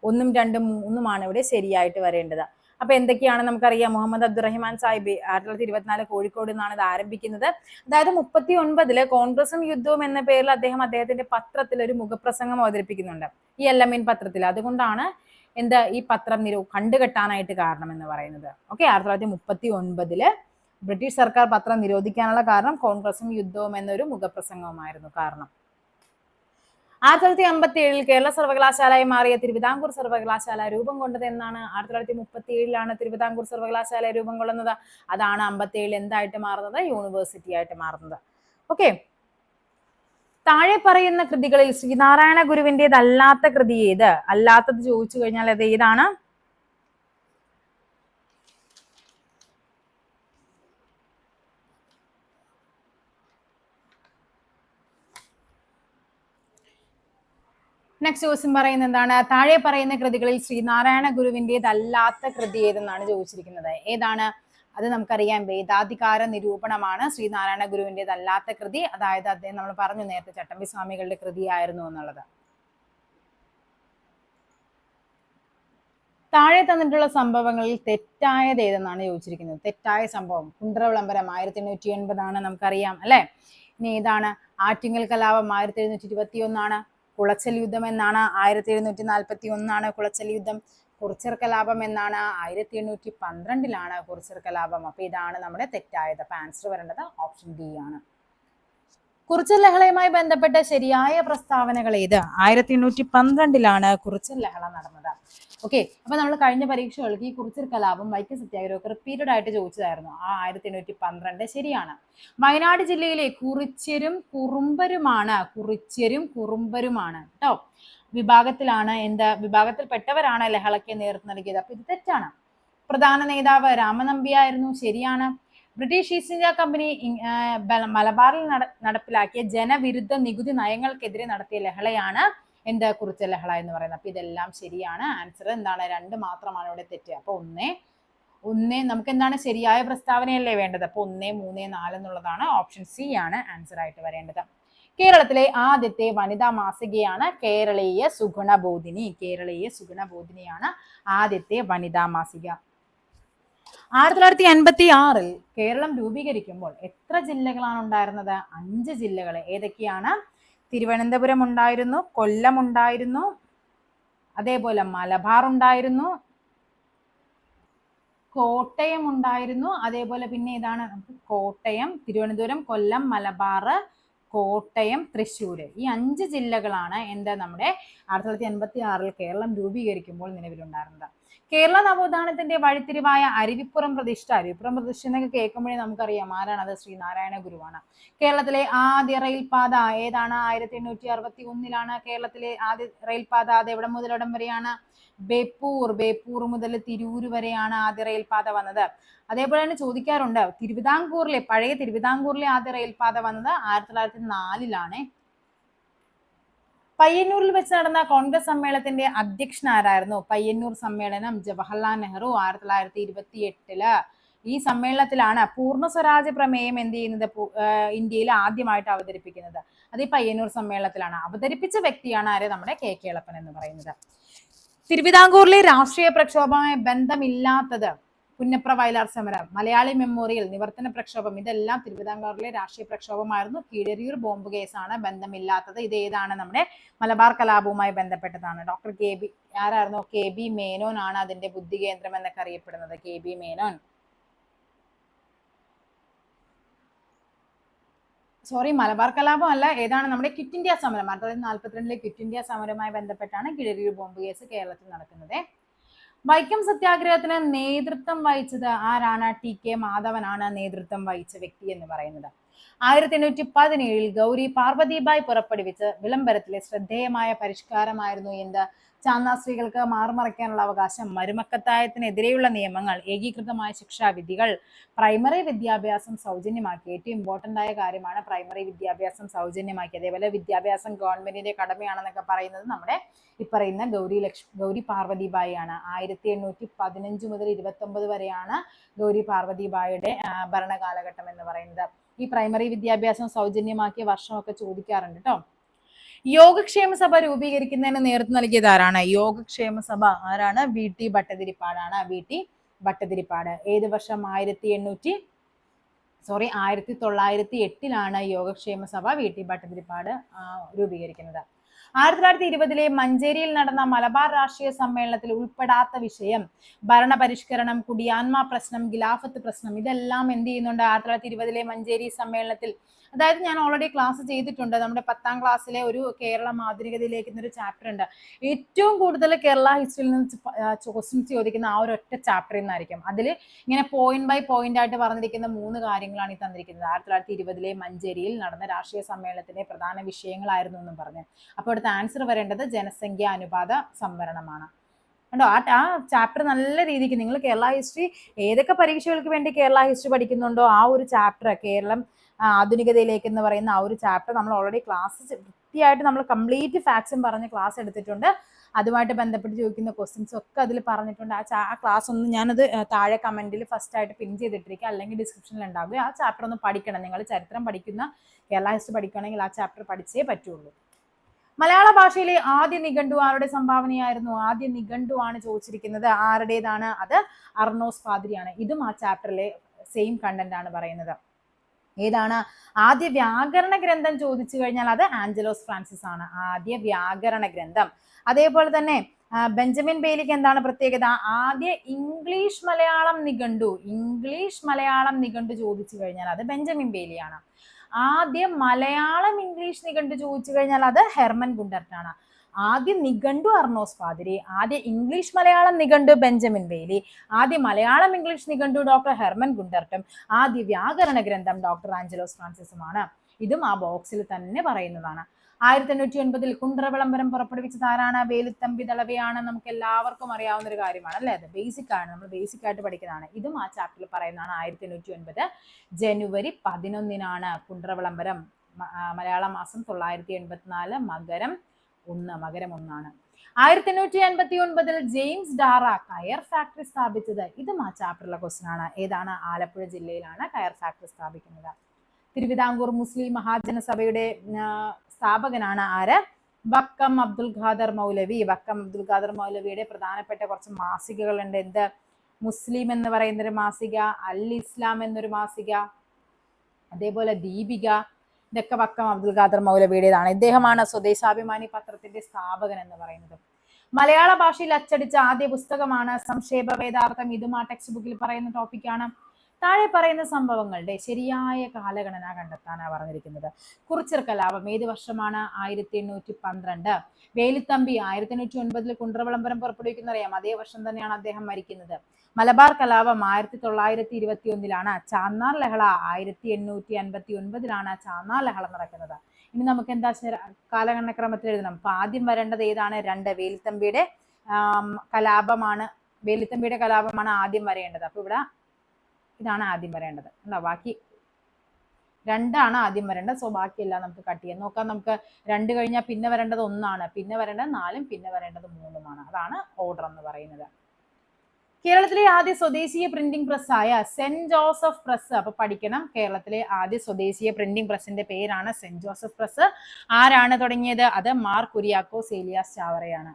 1, 2, 3 ഇവിടെ ശരിയായിട്ട് വരേണ്ടത്. അപ്പൊ എന്തൊക്കെയാണ് നമുക്കറിയാം? മുഹമ്മദ് അബ്ദുറഹിമാൻ സാഹിബ് 1924 കോഴിക്കോട് നിന്നാണ് ഇത് ആരംഭിക്കുന്നത്. അതായത് 39 കോൺഗ്രസും യുദ്ധവും എന്ന പേരിൽ അദ്ദേഹത്തിന്റെ പത്രത്തിൽ ഒരു മുഖപ്രസംഗം അവതരിപ്പിക്കുന്നുണ്ട്, ഈ അൽ അമീൻ പത്രത്തിൽ. അതുകൊണ്ടാണ് ഈ പത്രം കണ്ടുകെട്ടാനായിട്ട് കാരണം എന്ന് പറയുന്നത്. ഓക്കെ, 1939 ബ്രിട്ടീഷ് സർക്കാർ പത്രം നിരോധിക്കാനുള്ള കാരണം കോൺഗ്രസും യുദ്ധവും എന്നൊരു മുഖപ്രസംഗവുമായിരുന്നു കാരണം. 1957 കേരള സർവകലാശാലയായി മാറിയ തിരുവിതാംകൂർ സർവകലാശാല രൂപം കൊണ്ടത് എന്നാണ്? 1937 തിരുവിതാംകൂർ സർവകലാശാല രൂപം കൊള്ളുന്നത്. അതാണ് 57 എന്തായിട്ട് മാറുന്നത്? യൂണിവേഴ്സിറ്റി ആയിട്ട് മാറുന്നത്. ഓക്കെ, താഴെ പറയുന്ന കൃതികളിൽ ശ്രീനാരായണ ഗുരുവിൻ്റെതല്ലാത്ത കൃതി ഏത്? അല്ലാത്തത് ചോദിച്ചു കഴിഞ്ഞാൽ അത് ഏതാണ്? നെക്സ്റ്റ് ക്വസ്റ്റ്യൻ പറയുന്നത് എന്താണ്? താഴെ പറയുന്ന കൃതികളിൽ ശ്രീനാരായണ ഗുരുവിൻ്റെതല്ലാത്ത കൃതി ഏതെന്നാണ് ചോദിച്ചിരിക്കുന്നത്. ഏതാണ് അത്? നമുക്കറിയാം, വേദാധികാര നിരൂപണമാണ് ശ്രീനാരായണ ഗുരുവിൻ്റെതല്ലാത്ത കൃതി. അതായത് അദ്ദേഹം നമ്മൾ പറഞ്ഞു നേരത്തെ ചട്ടമ്പി സ്വാമികളുടെ കൃതിയായിരുന്നു എന്നുള്ളത്. താഴെ തന്നിട്ടുള്ള സംഭവങ്ങളിൽ തെറ്റായത് ഏതെന്നാണ് ചോദിച്ചിരിക്കുന്നത്. തെറ്റായ സംഭവം കുണ്ട്ര വിളംബരം 1880 നമുക്കറിയാം അല്ലെ. ഇനി ഏതാണ്? ആറ്റിങ്ങൽ കലാപം 1721 കുളച്ചൽ യുദ്ധം എന്നാണ്? 1741 കുളച്ചൽ യുദ്ധം. കുറിച്യർ കലാപം എന്നാണ്? 1812 കുറിച്യർ കലാപം. അപ്പൊ ഇതാണ് നമ്മുടെ തെറ്റായത്. അപ്പൊ ആൻസർ വരേണ്ടത് ഓപ്ഷൻ ഡി ആണ്. കുറിച്യർ ലഹളയുമായി ബന്ധപ്പെട്ട ശരിയായ പ്രസ്താവനകൾ ഏത്? 1812 കുറിച്യർ ലഹള നടന്നത്. ഓക്കെ, അപ്പൊ നമ്മൾ കഴിഞ്ഞ പരീക്ഷകൾക്ക് ഈ കുറിച്യർ കലാപം വൈക്കം സത്യാഗ്രഹമൊക്കെ റിപ്പീറ്റഡ് ആയിട്ട് ചോദിച്ചതായിരുന്നു. 1812 ശരിയാണ്. വയനാട് ജില്ലയിലെ കുറിച്യരും കുറുമ്പരുമാണ് കേട്ടോ വിഭാഗത്തിലാണ് വിഭാഗത്തിൽപ്പെട്ടവരാണ് ലഹളയ്ക്ക് നേതൃത്വം നൽകിയത്. അപ്പൊ ഇത് തെറ്റാണ്. പ്രധാന നേതാവ് രാമനമ്പിയായിരുന്നു. ശരിയാണ്. ബ്രിട്ടീഷ് ഈസ്റ്റ് ഇന്ത്യ കമ്പനി മലബാറിൽ നടപ്പിലാക്കിയ ജനവിരുദ്ധ നികുതി നയങ്ങൾക്കെതിരെ നടത്തിയ ലഹളയാണ് കുറിച്യർ ലഹള എന്ന് പറയുന്നത്. അപ്പൊ ഇതെല്ലാം ശരിയാണ്. ആൻസർ എന്താണ്? 2 മാത്രമാണ് ഇവിടെ തെറ്റ്. അപ്പൊ ഒന്ന് നമുക്ക് എന്താണ്? ശരിയായ പ്രസ്താവനയല്ലേ വേണ്ടത്. അപ്പൊ 1, 3, 4 എന്നുള്ളതാണ്. ഓപ്ഷൻ സി ആണ് ആൻസർ ആയിട്ട് വരേണ്ടത്. കേരളത്തിലെ ആദ്യത്തെ വനിതാ മാസികയാണ് കേരളീയ സുഗുണബോധിനിയാണ് ആദ്യത്തെ വനിതാ മാസിക. 1956 കേരളം രൂപീകരിക്കുമ്പോൾ എത്ര ജില്ലകളാണ് ഉണ്ടായിരുന്നത്? 5 ജില്ലകൾ. ഏതൊക്കെയാണ്? തിരുവനന്തപുരം ഉണ്ടായിരുന്നു, കൊല്ലം ഉണ്ടായിരുന്നു, അതേപോലെ മലബാർ ഉണ്ടായിരുന്നു, കോട്ടയം ഉണ്ടായിരുന്നു, അതേപോലെ പിന്നെ ഏതാണ്? കോട്ടയം, തിരുവനന്തപുരം, കൊല്ലം, മലബാർ, കോട്ടയം, തൃശ്ശൂർ. ഈ 5 ജില്ലകളാണ് നമ്മുടെ 1956 കേരളം രൂപീകരിക്കുമ്പോൾ നിലവിലുണ്ടായിരുന്നത്. കേരള നവോത്ഥാനത്തിന്റെ വഴിത്തിരിവായ അരുവിപ്പുറം പ്രതിഷ്ഠ എന്നൊക്കെ കേൾക്കുമ്പോഴേ നമുക്കറിയാം ആരാണത്? ശ്രീനാരായണ ഗുരുവാണ്. കേരളത്തിലെ ആദ്യ റെയിൽപാത ഏതാണ്? 1861 കേരളത്തിലെ ആദ്യ റെയിൽപാത. അത് എവിടെ മുതൽ എവിടം വരെയാണ്? ബേപ്പൂർ മുതൽ തിരൂര് വരെയാണ് ആദ്യ റെയിൽപാത വന്നത്. അതേപോലെ തന്നെ ചോദിക്കാറുണ്ട്, പഴയ തിരുവിതാംകൂറിലെ ആദ്യ റെയിൽപാത വന്നത് 1904 പയ്യന്നൂരിൽ വെച്ച് നടന്ന കോൺഗ്രസ് സമ്മേളനത്തിന്റെ അധ്യക്ഷൻ ആരായിരുന്നു? പയ്യന്നൂർ സമ്മേളനം ജവഹർലാൽ നെഹ്റു 1928 ഈ സമ്മേളനത്തിലാണ് പൂർണ്ണ സ്വരാജ് പ്രമേയം ഇന്ത്യയിൽ ആദ്യമായിട്ട് അവതരിപ്പിക്കുന്നത്. അത് ഈ പയ്യന്നൂർ സമ്മേളനത്തിലാണ്. അവതരിപ്പിച്ച വ്യക്തിയാണ് ആര്? നമ്മുടെ കെ കേളപ്പൻ എന്ന് പറയുന്നത്. തിരുവിതാംകൂറിലെ രാഷ്ട്രീയ പ്രക്ഷോഭവുമായി ബന്ധമില്ലാത്തത് പുന്നപ്ര വയലാർ സമരം, മലയാളി മെമ്മോറിയൽ, നിവർത്തന പ്രക്ഷോഭം, ഇതെല്ലാം തിരുവിതാംകൂറിലെ രാഷ്ട്രീയ പ്രക്ഷോഭമായിരുന്നു. കീഴരിയൂർ ബോംബ് കേസാണ് ബന്ധമില്ലാത്തത്. ഇത് ഏതാണ്? നമ്മുടെ മലബാർ കലാപവുമായി ബന്ധപ്പെട്ടതാണ്. ഡോക്ടർ KB ആരായിരുന്നു? KB മേനോൻ ആണ് അതിന്റെ ബുദ്ധി കേന്ദ്രം എന്നൊക്കെ അറിയപ്പെടുന്നത്. KB മേനോൻ. സോറി, മലബാർ കലാപം അല്ല, ഏതാണ്? നമ്മുടെ ക്വിറ്റ് ഇന്ത്യ സമരം, 1942 ക്വിറ്റ് ഇന്ത്യ സമരവുമായി ബന്ധപ്പെട്ടാണ് കീഴരിയൂർ ബോംബ് കേസ് കേരളത്തിൽ നടക്കുന്നത്. വൈക്കം സത്യാഗ്രഹത്തിന് നേതൃത്വം വഹിച്ചത് ആരാണ്? TK മാധവനാണ് നേതൃത്വം വഹിച്ച വ്യക്തി എന്ന് പറയുന്നത്. 1817 ഗൗരി പാർവതിബായി പുറപ്പെടുവിച്ച വിളംബരത്തിലെ ശ്രദ്ധേയമായ പരിഷ്കാരമായിരുന്നു എന്ത്? ചാന്നാ സ്ത്രീകൾക്ക് മാറുമറയ്ക്കാനുള്ള അവകാശം, മരുമക്കത്തായത്തിനെതിരെയുള്ള നിയമങ്ങൾ, ഏകീകൃതമായ ശിക്ഷാവിധികൾ, പ്രൈമറി വിദ്യാഭ്യാസം സൗജന്യമാക്കി. ഏറ്റവും ഇമ്പോർട്ടന്റ് ആയ കാര്യമാണ് പ്രൈമറി വിദ്യാഭ്യാസം സൗജന്യമാക്കി. അതേപോലെ വിദ്യാഭ്യാസം ഗവൺമെന്റിന്റെ കടമയാണെന്നൊക്കെ പറയുന്നത് നമ്മുടെ ഇപ്പറയുന്ന ഗൗരി പാർവതിബായി ആണ്. 1815 മുതൽ 29 വരെയാണ് ഗൗരി പാർവതിബായിയുടെ ഭരണകാലഘട്ടം എന്ന് പറയുന്നത്. ഈ പ്രൈമറി വിദ്യാഭ്യാസം സൗജന്യമാക്കിയ വർഷമൊക്കെ ചോദിക്കാറുണ്ട് കേട്ടോ. യോഗക്ഷേമ സഭ രൂപീകരിക്കുന്നതിന് നേതൃത്വം നൽകിയത് ആരാണ്? യോഗക്ഷേമ സഭ ആരാണ്? VT ഭട്ടതിരിപ്പാടാണ്. VT ഭട്ടതിരിപ്പാട്. ഏത് വർഷം? 1908 യോഗക്ഷേമ സഭ VT ഭട്ടതിരിപ്പാട് രൂപീകരിക്കുന്നത്. 1920 മഞ്ചേരിയിൽ നടന്ന മലബാർ രാഷ്ട്രീയ സമ്മേളനത്തിൽ ഉൾപ്പെടാത്ത വിഷയം ഭരണപരിഷ്കരണം, കുടിയാന്മ പ്രശ്നം, ഖിലാഫത്ത് പ്രശ്നം, ഇതെല്ലാം എന്ത് ചെയ്യുന്നുണ്ട്? 1920 മഞ്ചേരി സമ്മേളനത്തിൽ. അതായത് ഞാൻ ഓൾറെഡി ക്ലാസ് ചെയ്തിട്ടുണ്ട്. നമ്മുടെ 10ാം ക്ലാസ്സിലെ ഒരു കേരള ആധുനികതയിലേക്ക് എന്നൊരു ചാപ്റ്റർ ഉണ്ട്. ഏറ്റവും കൂടുതൽ കേരള ഹിസ്റ്ററിയിൽ നിന്ന് ക്വസ്റ്റ്യൻസ് ചോദിക്കുന്ന ആ ഒരു ഒറ്റ ചാപ്റ്ററിൽ നിന്നായിരിക്കും. അതിൽ ഇങ്ങനെ പോയിന്റ് ബൈ പോയിന്റ് ആയിട്ട് പറഞ്ഞിരിക്കുന്ന 3 കാര്യങ്ങളാണ് ഈ തന്നിരിക്കുന്നത്. 1920 മഞ്ചേരിയിൽ നടന്ന രാഷ്ട്രീയ സമ്മേളനത്തിന്റെ പ്രധാന വിഷയങ്ങളായിരുന്നു എന്നും പറഞ്ഞു. അപ്പോൾ അടുത്ത ആൻസർ വരേണ്ടത് ജനസംഖ്യ അനുപാത സംവരണമാണ്. കണ്ടോ, ആ ചാപ്റ്റർ നല്ല രീതിക്ക് നിങ്ങൾ കേരള ഹിസ്റ്ററി ഏതൊക്കെ പരീക്ഷകൾക്ക് വേണ്ടി കേരള ഹിസ്റ്ററി പഠിക്കുന്നുണ്ടോ ആ ഒരു ചാപ്റ്റർ, കേരളം ആധുനികതയിലേക്ക് എന്ന് പറയുന്ന ആ ഒരു ചാപ്റ്റർ നമ്മൾ ഓൾറെഡി ക്ലാസ് വൃത്തിയായിട്ട് നമ്മൾ കംപ്ലീറ്റ് ഫാക്ട്സും പറഞ്ഞ് ക്ലാസ് എടുത്തിട്ടുണ്ട്. അതുമായിട്ട് ബന്ധപ്പെട്ട് ചോദിക്കുന്ന ക്വസ്റ്റ്യൻസ് ഒക്കെ അതിൽ പറഞ്ഞിട്ടുണ്ട്. ആ ക്ലാസ് ഒന്ന് ഞാനത് താഴെ കമന്റിൽ ഫസ്റ്റ് ആയിട്ട് പിൻ ചെയ്തിട്ടിരിക്കുക, അല്ലെങ്കിൽ ഡിസ്ക്രിപ്ഷനിൽ ഉണ്ടാവുക. ആ ചാപ്റ്റർ ഒന്ന് പഠിക്കണം. നിങ്ങൾ ചരിത്രം പഠിക്കുന്ന, കേരള ഹിസ്റ്ററി പഠിക്കുകയാണെങ്കിൽ ആ ചാപ്റ്റർ പഠിച്ചേ പറ്റുള്ളൂ. മലയാള ഭാഷയിലെ ആദ്യ നിഘണ്ടു ആരുടെ സംഭാവനയായിരുന്നു? ആദ്യ നിഘണ്ടു ആണ് ചോദിച്ചിരിക്കുന്നത്. ആരുടേതാണ്? അത് അർണോസ് പാതിരിയാണ്. ഇതും ആ ചാപ്റ്ററിലെ സെയിം കണ്ടന്റ് ആണ് പറയുന്നത്. ഏതാണ്? ആദ്യ വ്യാകരണ ഗ്രന്ഥം ചോദിച്ചു കഴിഞ്ഞാൽ അത് ആഞ്ചലോസ് ഫ്രാൻസിസ് ആണ്, ആദ്യ വ്യാകരണ ഗ്രന്ഥം. അതേപോലെ തന്നെ ബെഞ്ചമിൻ ബെയ്ലിക്ക് എന്താണ് പ്രത്യേകത? ആദ്യ ഇംഗ്ലീഷ് മലയാളം നിഘണ്ടു ചോദിച്ചു കഴിഞ്ഞാൽ അത് ബെഞ്ചമിൻ ബെയ്ലിയാണ്. ആദ്യം മലയാളം ഇംഗ്ലീഷ് നിഘണ്ടു ചോദിച്ചു കഴിഞ്ഞാൽ അത് ഹെർമൻ ഗുണ്ടർട്ടാണ്. ആദ്യ നിഘണ്ടു അർണോസ് പാതിരി, ആദ്യ ഇംഗ്ലീഷ് മലയാളം നിഘണ്ടു ബെഞ്ചമിൻ ബെയ്ലി, ആദ്യ മലയാളം ഇംഗ്ലീഷ് നിഘണ്ടു ഡോക്ടർ ഹെർമൻ ഗുണ്ടർട്ടും, ആദ്യ വ്യാകരണ ഗ്രന്ഥം ഡോക്ടർ ആഞ്ചലോസ് ഫ്രാൻസിസുമാണ്. ഇതും ആ ബോക്സിൽ തന്നെ പറയുന്നതാണ്. 1809 കുണ്ട്ര വിളംബരം പുറപ്പെടുവിച്ചത് ആരാണ്? വേലുത്തമ്പി ദളവയാണ്. നമുക്ക് എല്ലാവർക്കും അറിയാവുന്ന ഒരു കാര്യമാണ് അല്ലേ? അത് ബേസിക് ആണ്, നമ്മൾ ബേസിക് ആയിട്ട് പഠിക്കുന്നതാണ്. ഇതും ആ ചാപ്റ്ററിൽ പറയുന്നതാണ്. 1809 ജനുവരി 11 കുണ്ട്ര വിളംബരം. മലയാള മാസം 984, മകരം 1 1859 ജെയിംസ് ഡാറ കയർ ഫാക്ടറി സ്ഥാപിച്ചത്. ഇതും ആ ചാപ്റ്ററിലെ ക്വസ്റ്റ്യൻ ആണ്. ഏതാണ്? ആലപ്പുഴ ജില്ലയിലാണ് കയർ ഫാക്ടറി സ്ഥാപിക്കുന്നത്. തിരുവിതാംകൂർ മുസ്ലിം മഹാജനസഭയുടെ സ്ഥാപകനാണ് ആര്? വക്കം അബ്ദുൽ ഖാദർ മൗലവി. വക്കം അബ്ദുൽ ഖാദർ മൗലവിയുടെ പ്രധാനപ്പെട്ട കുറച്ച് മാസികകളുണ്ട്. എന്ത്? മുസ്ലിം എന്ന് പറയുന്ന ഒരു മാസിക, അൽ ഇസ്ലാം എന്നൊരു മാസിക, അതേപോലെ ദീപിക, ഇതൊക്കെ വക്കം അബ്ദുൽ ഖാദർ മൗലവിയുടേതാണ്. ഇദ്ദേഹമാണ് സ്വദേശാഭിമാനി പത്രത്തിന്റെ സ്ഥാപകൻ എന്ന് പറയുന്നത്. മലയാള ഭാഷയിൽ അച്ചടിച്ച ആദ്യ പുസ്തകമാണ് സംക്ഷേപ വേദാർത്ഥം. ഇതും ആ ടെക്സ്റ്റ് ബുക്കിൽ പറയുന്ന ടോപ്പിക്കാണ്. താഴെ പറയുന്ന സംഭവങ്ങളുടെ ശരിയായ കാലഗണന കണ്ടെത്താനാണ് പറഞ്ഞിരിക്കുന്നത്. കുറിച്യർ കലാപം ഏത് വർഷമാണ്? 1812. വേലുത്തമ്പി 1809 കുണ്ട്ര വിളംബരം പുറപ്പെടുവിക്കുന്ന അറിയാം, അതേ വർഷം തന്നെയാണ് അദ്ദേഹം മരിക്കുന്നത്. മലബാർ കലാപം 1921. ചാന്നാർ ലഹള 1859 ചാന്നാർ ലഹള നടക്കുന്നത്. ഇനി നമുക്ക് എന്താ കാലഗണനക്രമത്തിൽ എഴുതണം. അപ്പൊ ആദ്യം വരേണ്ടത് ഏതാണ്? 2 വേലുത്തമ്പിയുടെ കലാപമാണ്. വേലുത്തമ്പിയുടെ കലാപമാണ് ആദ്യം വരേണ്ടത്. അപ്പൊ ഇവിടെ ഇതാണ് ആദ്യം വരേണ്ടത്. എന്താ ബാക്കി 2 ആദ്യം വരേണ്ടത്. സോ ബാക്കിയെല്ലാം നമുക്ക് കട്ട് ചെയ്യാം. നോക്കാം. നമുക്ക് 2 കഴിഞ്ഞാൽ പിന്നെ വരേണ്ടത് 1, പിന്നെ വരേണ്ടത് 4, പിന്നെ വരേണ്ടത് 3. അതാണ് ഓർഡർ എന്ന് പറയുന്നത്. കേരളത്തിലെ ആദ്യ സ്വദേശീയ പ്രിന്റിംഗ് പ്രസ്സായ സെന്റ് ജോസഫ് പ്രസ്. അപ്പൊ പഠിക്കണം, കേരളത്തിലെ ആദ്യ സ്വദേശീയ പ്രിന്റിംഗ് പ്രസിന്റെ പേരാണ് സെന്റ് ജോസഫ് പ്രസ്. ആരാണ് തുടങ്ങിയത്? അത് മാർ കുര്യാക്കോസ് ഏലിയാസ് ചാവറയാണ്.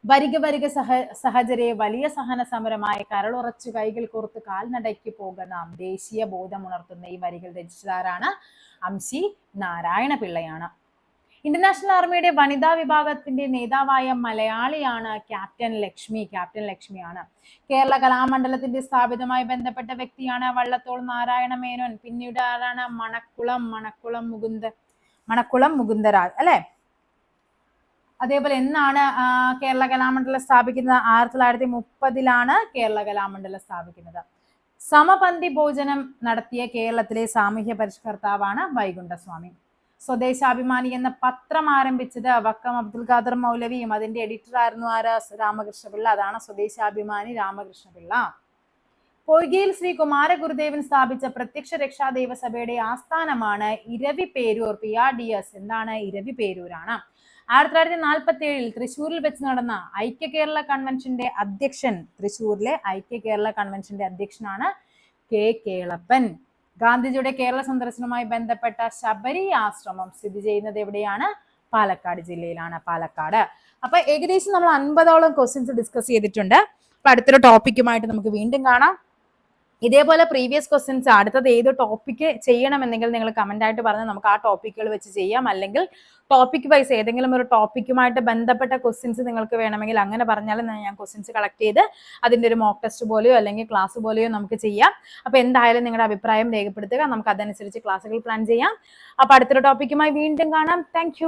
വരിക വരിക സഹചരെ വലിയ സഹന സമരമായ കരളുറച്ചു കൈകൾ കോർത്ത് കാൽനടയ്ക്ക് നാം ദേശീയ ബോധമുണർത്തുന്ന ഈ വരികൾ രചിച്ചതാരാണ്? അംശി നാരായണ പിള്ളയാണ്. ഇന്റർനാഷണൽ ആർമിയുടെ വനിതാ വിഭാഗത്തിന്റെ നേതാവായ മലയാളിയാണ് ക്യാപ്റ്റൻ ലക്ഷ്മി. ക്യാപ്റ്റൻ ലക്ഷ്മിയാണ്. കേരള കലാമണ്ഡലത്തിന്റെ സ്ഥാപിതമായി ബന്ധപ്പെട്ട വ്യക്തിയാണ് വള്ളത്തോൾ നാരായണ മേനോൻ. പിന്നീട് ആരാണ്? മണക്കുളം മുകുന്ദരാജ് അല്ലെ. അതേപോലെ എന്നാണ് കേരള കലാമണ്ഡലം സ്ഥാപിക്കുന്നത്? 1930 കേരള കലാമണ്ഡലം സ്ഥാപിക്കുന്നത്. സമപന്തി ഭോജനം നടത്തിയ കേരളത്തിലെ സാമൂഹ്യ പരിഷ്കർത്താവാണ് വൈകുണ്ഠസ്വാമി. സ്വദേശാഭിമാനി എന്ന പത്രം ആരംഭിച്ചത് വക്കം അബ്ദുൽ ഖാദർ മൗലവിയും അതിന്റെ എഡിറ്റർ ആയിരുന്നു രാമകൃഷ്ണപിള്ള. അതാണ് സ്വദേശാഭിമാനി രാമകൃഷ്ണപിള്ള. പൊയ്കയിൽ ശ്രീ കുമാരഗുരുദേവൻ സ്ഥാപിച്ച പ്രത്യക്ഷ രക്ഷാ ദേവസഭയുടെ ആസ്ഥാനമാണ് ഇരവിപേരൂർ. PRDS എന്താണ്? ഇരവിപേരൂരാണ്. 1947 തൃശ്ശൂരിൽ വെച്ച് നടന്ന ഐക്യ കേരള കൺവെൻഷന്റെ അധ്യക്ഷൻ, തൃശ്ശൂരിലെ ഐക്യ കേരള കൺവെൻഷന്റെ അധ്യക്ഷനാണ് K. കേളപ്പൻ. ഗാന്ധിജിയുടെ കേരള സന്ദർശനവുമായി ബന്ധപ്പെട്ട ശബരി ആശ്രമം സ്ഥിതി ചെയ്യുന്നത് എവിടെയാണ്? പാലക്കാട് ജില്ലയിലാണ്. പാലക്കാട്. അപ്പൊ ഏകദേശം നമ്മൾ 50ഓളം ക്വസ്റ്റ്യൻസ് ഡിസ്കസ് ചെയ്തിട്ടുണ്ട്. അപ്പൊ അടുത്തൊരു ടോപ്പിക്കുമായിട്ട് നമുക്ക് വീണ്ടും കാണാം. ഇതേപോലെ പ്രീവിയസ് ക്വസ്റ്റ്യൻസ് അടുത്തത് ഏത് ടോപ്പിക്ക് ചെയ്യണമെന്നെങ്കിൽ നിങ്ങൾ കമന്റ് ആയിട്ട് പറഞ്ഞാൽ നമുക്ക് ആ ടോപ്പിക്കുകൾ വെച്ച് ചെയ്യാം. അല്ലെങ്കിൽ ടോപ്പിക് വൈസ് ഏതെങ്കിലും ഒരു ടോപ്പിക്കുമായിട്ട് ബന്ധപ്പെട്ട ക്വസ്റ്റ്യൻസ് നിങ്ങൾക്ക് വേണമെങ്കിൽ അങ്ങനെ പറഞ്ഞാൽ ഞാൻ ക്വസ്റ്റ്യൻസ് കളക്ട് ചെയ്ത് അതിന്റെ ഒരു മോക്ക് ടെസ്റ്റ് പോലെയോ അല്ലെങ്കിൽ ക്ലാസ് പോലെയോ നമുക്ക് ചെയ്യാം. അപ്പൊ എന്തായാലും നിങ്ങളുടെ അഭിപ്രായം രേഖപ്പെടുത്തുക. നമുക്ക് അതനുസരിച്ച് ക്ലാസ്സുകൾ പ്ലാൻ ചെയ്യാം. അപ്പൊ അടുത്തൊരു ടോപ്പിക്കുമായി വീണ്ടും കാണാം. താങ്ക്